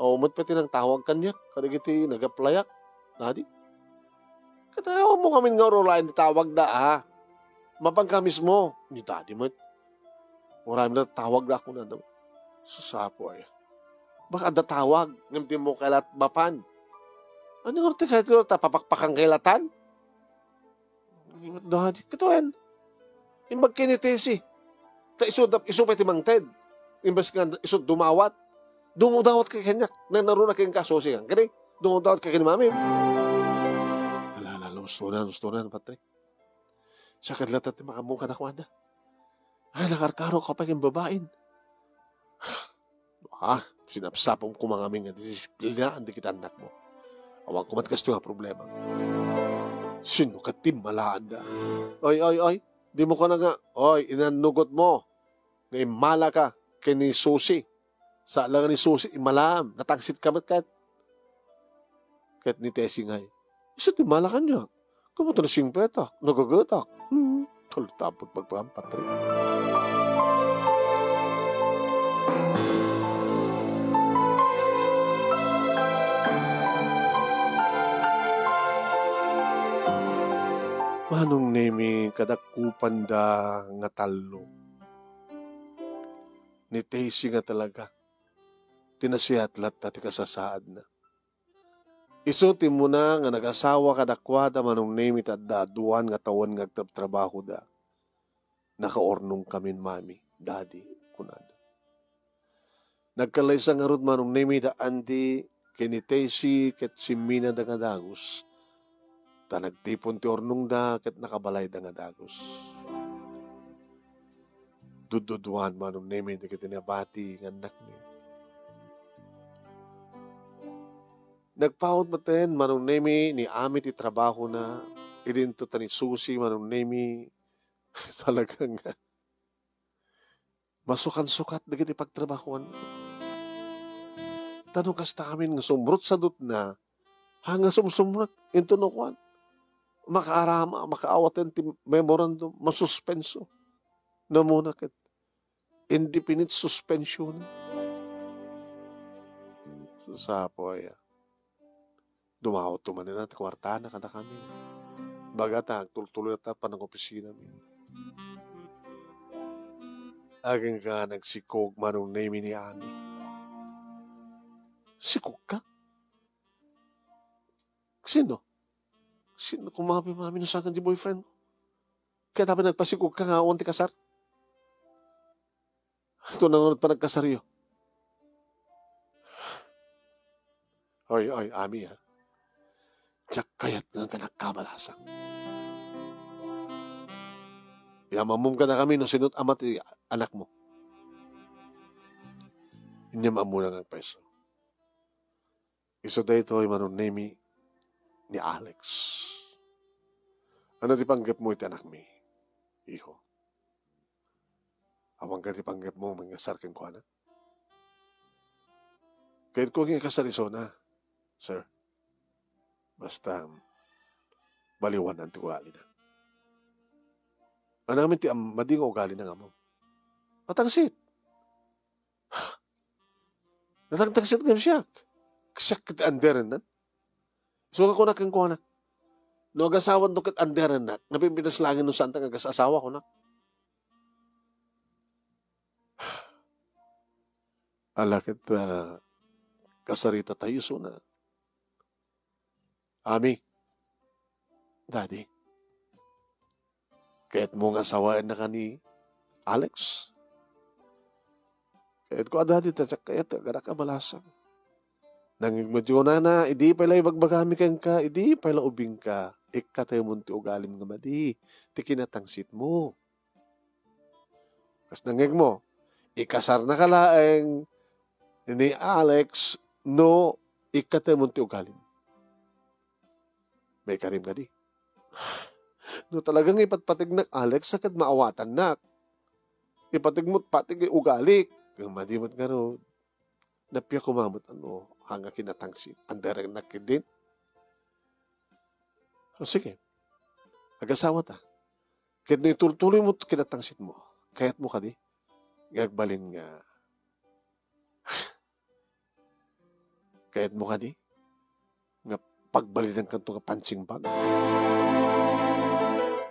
Umot pati ng tawag kanya, kanigiti nag-applyak. Daddy, katawa mo kami nga rolain ni tawag da, Mapangka mismo, ni Daddy mo. Marami na tawag da ako na daw. Susapo ay. Baka da tawag, ngamti mo kailat bapan. Ano nga kahit ito, papakpakang kailatan? Daddy, katuan. Imbag kinitesi. Ta isupay timang Ted. Imbas nga isod dumawat. Dumudawat kay kanya. Na naroon na kayong kasosi. Kani, dumudawat kay kanya mami. Gusto na, Patrick. Sa kadlat at makamong kanakwada. Ay, nakarkaro ka pa yung babain. Sinapsapong ko mga aming disiplina, hindi kita anak mo. Awang kumatkas nga problema. Sino ka malaan da? Oy, di mo ka na nga. Oy, inanugot mo. Ngay mala ka, kini Susi. Sa lang ni Susi, imalam. Natagsit ka mat kahit ni Tessie ngay. Isa ti mala ka niya. Kamuto na sing petak, nagagatak. Tultapot magpampatri. Manong nemi kadakupan da nga talo. Ni Tessie nga talaga. Tinasihatlat na ti kasasaad na. Isuti mo na nga nag-asawa kadakwada manong nemi tadda duwan nga tawan nga trabaho da. Nakaornong kamin mami, daddy, kunada. Nagkalaysa nga rod manong nemi da andi kini Tessie ket simina da nga dagos. Ta nagtipon ti ornong da ket nakabalay da nga dagos. Dududuan manong nemi da ket tinabati nga anak ni. Nagpaot maten manong nemi ni Ami ti trabaho na idinto tani Susi manong nemi talagang masukan-sukat da kiti pagtrabahuan. Tanong kasta kami nga sumrot sa dut na hanga sumsumrot into no kwan. Makaarama, makaawatan ti memorandum, masuspenso. Na muna ket indefinite suspension. Susapo ay dumawat tumanin na kwarta na kada kami. Bagata, tultuloy at pa ng opisina mi. Aging ka nagsikog manong name ni Ani. Sikog ka? Sino? Sino kumabi mami nasagan di boyfriend ko? Kaya tabi nagpasikog ka nga ti kasar. Ito nangunod pa nagkasaryo. Oy, Ami ha. Tiyak kayat nga kanakkabalasang. Yamamum ka na kami no sinut amat anak mo. Inyam amuna ng peso. Iso dahito ay manon nemi ni Alex. Ano di panggap mo iti anak mi, iho? Awang ka di panggap mo mga sarking ko anak? Kahit ko nga kasarisona, sir. Basta baliwan ang tugali na. Anamin ti mading ugali na nga mo. Matangsit. Natangsit nga siya. Siya kit anderan na. So ako na kang kuha na. No agasawan no kit anderan na. Napimpinas langin no saan tang agasawa ko na. Alakit kasarita tayo so na. Ami, Daddy, kaya't mong asawaan na ka ni Alex. Kaya't ko, Daddy, tatsak kaya't agad ka balasang. Nangigmadyo na, idi pala ibagbagami kang ka, idi pala ubing ka, ikatay mo ti ugalim nga madi, ti kinatangsit mo. Kas nangig mo, ikasar na kalaeng ni Alex, no, ikatay mo ti ugalim. May karim ka di. No talagang ipatpatig na Alex sakit maawatan na. Ipatig mo't patig ugalik. Kung madimot nga ro, napya kumamot hanga kinatangsit. Anderang nakidin. So sige, agasawa ta. Kahit na itultuloy mo kinatangsit mo, kayat mo ka di. Gagbalin nga. Kayat mo ka di. Pagbalidan ka ito nga punching bag.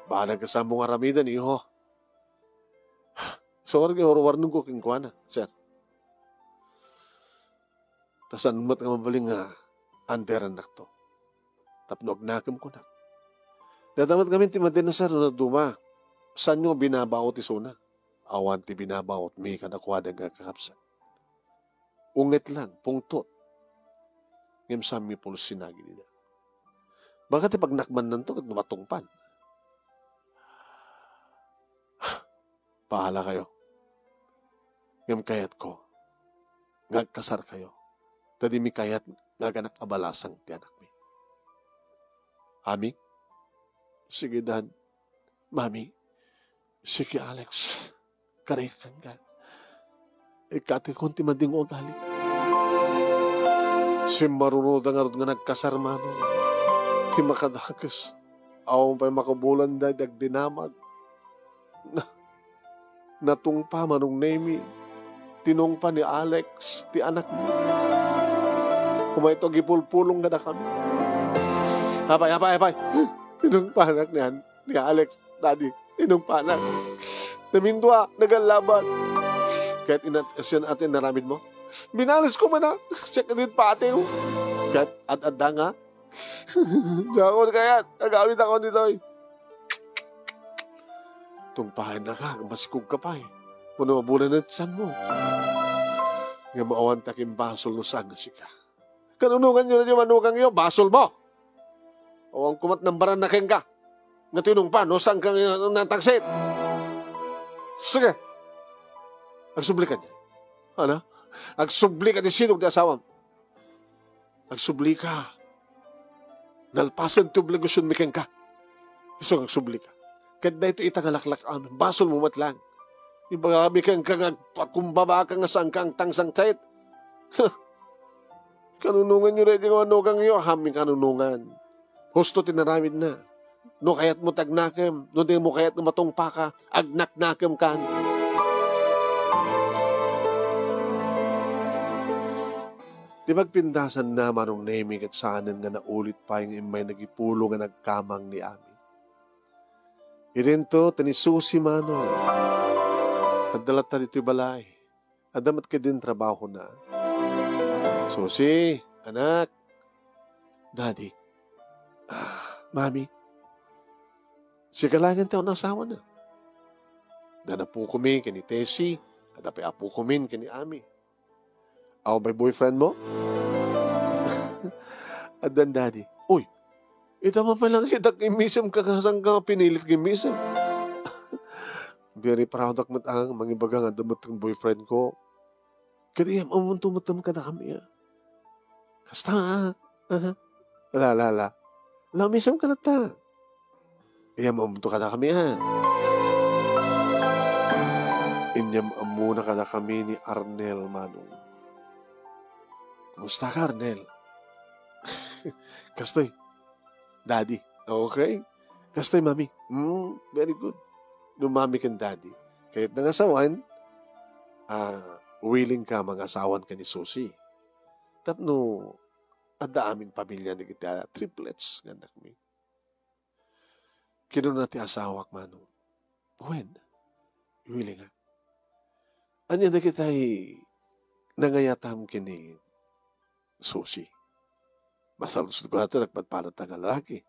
Baka nagkasama nga ramidan, iho. So, warnong ko kingkuana, sir. Tasan mat nga mabaling nga anderan na to. Tapnog nakam ko na. Natamat kami timatin na sir, na duma. Saan nyo binabaot isuna? Awan ti binabaot, may kanakwada nga kakapsan. Ungit lang, pungtot. Ngem sami pulus sinagi nila. Bakit pag nakman nanto, numatungpan? Pahala kayo. Ngam kayat ko. Ngagkasar kayo. Tadi mi kayat ngaganak abalasang tiyanak mi. Ami? Sige, Dad. Mami? Sige, Alex. Karikan ka. Ikati kong timading o gali. Si marunod ang arod nga nagkasarmano. Ti makadakas. Awang pa'y makabulan da dagdinamag. Natungpa manong Nemi. Tinungpa ni Alex, ti anak mo. Kumaito gipulpulong na kami. Hapay. Tinungpa anak niyan, ni Alex, Daddy. Tinungpa anak. Namindwa, nagalaban. Kahit inasyan atin naramid mo, binalas ko man na. Siya ka din pa atin. Kahit ad-adda nga. Diyan kaya, nagawin ako nito. Tungpahan na ka, masikog ka pa eh. Kung mabulan na tiyan mo. Nga maawan taking basol no saan na siya. Kanunungan nyo na yung manukang iyo, basol mo. O ang kumat ng baran na keng ka. Nga tinungpa, no saan kang natagsit. Sige. Agsubli ka niya. Ano? Agsubli ka ni sinong di asawam. Agsubli ka. Nalpasan ti obligasyon mi keng ka. Isong agsubli ka. Kahit na ito itangalaklak amin, basol mo matlang. Iba kami kang kumbaba ka nga saan kang tangsang tait. Kanunungan nyo rin yung ano kang iyo, haming kanunungan. Husto tinaramid na. No kayat mo tagnakem, no di mo kayat matungpa ka, agnaknakem kan. Di magpindasan na manong Nemi kat saanan nga naulit pa yung imay nagipulo nga nagkamang ni Ami. Irinto, tanisusi mano. Adalat na dito'y balay. Adamat ka din trabaho na. Susi, anak. Daddy. Mami. Sikalangan tayo na asawa na. Danapu kami kini Tessie. Adapi apu kumin kini Ami. Ako may boyfriend mo? Adan, Daddy. Uy, ito mo palang hitak imisam kakasang ka pinilit kimisam. Very proud ako matang mga baga nga damot ng boyfriend ko. Kaya amuntumatam ka na kami. Kasta Lala. Lamisam ka na ta. Kaya amunto ka na kami Inyam amuna ka na kami ni Arnel Manong. Kumusta ka, Arnel? Kastoy. Daddy. Okay. Kastoy, Mami. Very good. Numami kang Daddy. Kahit nangasawan, willing ka mangasawan ka ni Susi. Tapno, ada amin pamilya na kita, triplets, gandak mi. Kinun natin asawak, Manong. When? Willing ka. Anya na kita'y nangayatam kini Susi. Masalusod ko natin, nagpatpalat ang lalaki.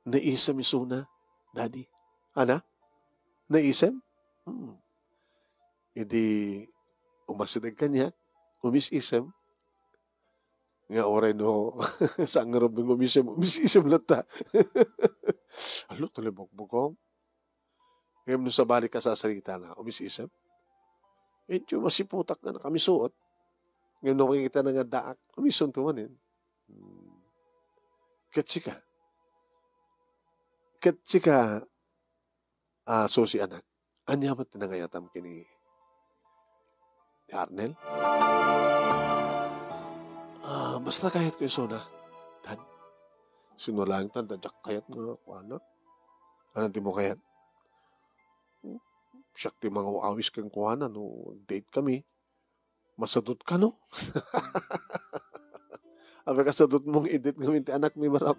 Naisa misuna, Daddy. Ana? Naisem? Hindi umasinag kanya, umisisem. Nga oray no, saan nga rin umisisem lata. Alo, talibog-bog ko. Ngayon no sa balik ka sa salita na, umisisem. Medyo masiputak na kami suot. Ngayon no makikita na nga daak, umisuntumanin. Katsika, Susi anak, anya ba't nangayatam kini Arnel? Basta kahit ko yung Dad, sinulang tan, dadyak kayat nga ako, anak. Anong di mo kayat? Siyak di mga awis kang kuhanan, no, date kami. Masadot ka, no? Abe kasadot mong edit ngayon ti anak mi marap.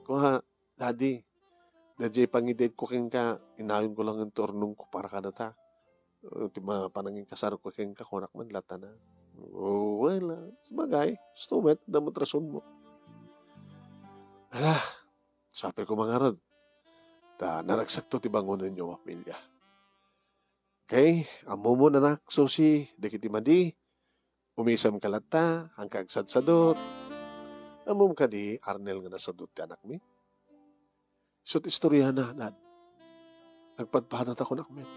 Kuha, Daddy, Daddy, pang-date ko keng ka, inayon ko lang yung turnong ko para ka na ta. Panangin kasaro ko keng ka, kunak man, lata na. Well, sabagay, stumet, damot rason mo. Sabi ko mga rod, naragsakto ti bangunan nyo, pamilya. Okay, amo mo nanak, Susi, dikiti madi, umisam kalata, hangkag sadsadot, Amom ka di, Arnel nga nasadot ti anak mi. So, istorya na, lad. Nagpadpadat ako nakmet.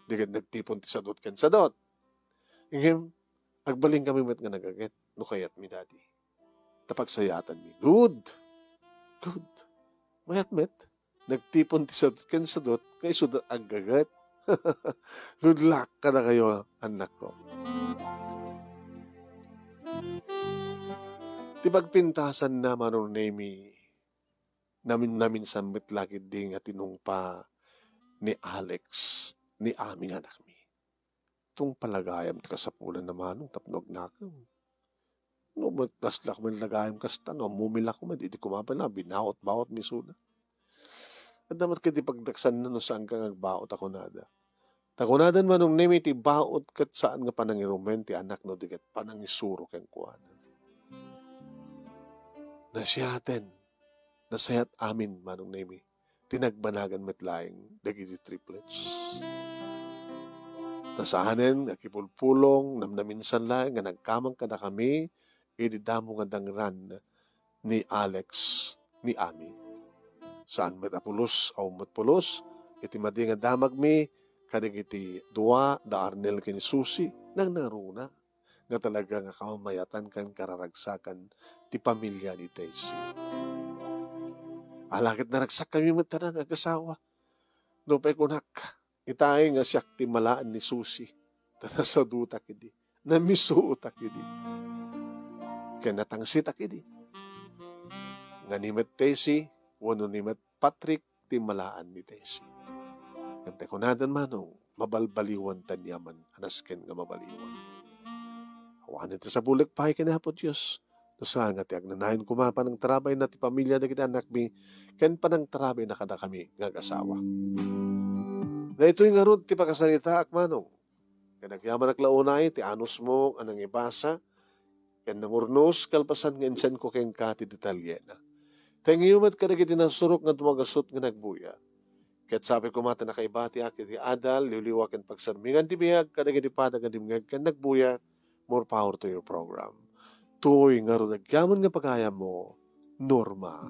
Di ka nagtipon ti sadot kan sadot. Ngayon, agbaling kami met nga nagaget, no kayat mi dadi. Tapagsayatan mi. Good. Good. Mayat met. Nagtipon ti sadot kan sadot, kay sudot agagat. Good luck ka na kayo, anak ko. Ti pagpintasan na manon nemi namin samit lagi ding at tinungpa ni Alex, ni aming anak mi. Tung palagayam ti kasapulan naman nung tapnog na ako. No, magtaslak mo lagayam kasta, no, mumila ko man, di kumapa na, binaot-baot mi suna. At damat ka di pagdaksan na no saan kang agbaot ako nada. Takunadan man nung nemi ti baot kat saan nga panangirumen ti anak no, di kat panangisuro ken kuanan. Nasayat amin manong nemi, tinagbanagan metlaing dagiti triplets. Tasahanen, nakipulpulong, namnaminsan lang, nga nagkamang kada kami, ididamo nga dangran ni Alex, ni Ami. Saan matapulos o matpulos, iti madi nga damag mi, kadig iti dua, da Arnel kini Susi, nang naruna, nga talaga nga kamamayatan kan kararagsakan ti pamilya ni Daisy. Alakit na ragsak kami matanang agasawa. No pa'y kunak, itay nga siyak ti malaan ni Susi. Tanasaduta kidi. Namisuuta kidi. Kaya natangsit kidi. Nga ni Met Daisy, wano ni Met Patrick, ti malaan ni Daisy. Kante kunadan manong, mabalbaliwan tanyaman, anasken nga mabaliwan. Awan ito sa bulik pahay kinapot Diyos. Sa nga ti agnanayon kumapa ng trabay na ti pamilya na kita anak mi, ken pa ng trabay na kada kami ngagasawa. Na ito'y nga ron ti pagkasalita akmanong. Kaya nagyaman naglaunay ti anus mo anang ibasa, ken nangurnos kalpasan nga insen ko ken ka ti detalye na. Tengiyumat ka na kiti nasurok nga dumagasot nga nagbuya. Kaya't sabi ko mata na kaibati akit ti adal, liuliwa ken pagsarmingan ti biyag, kada kiti padag nga dimngag ken nagbuya, more power to your program. Tuoy nga ron nagyaman nga pagaya mo, Norma.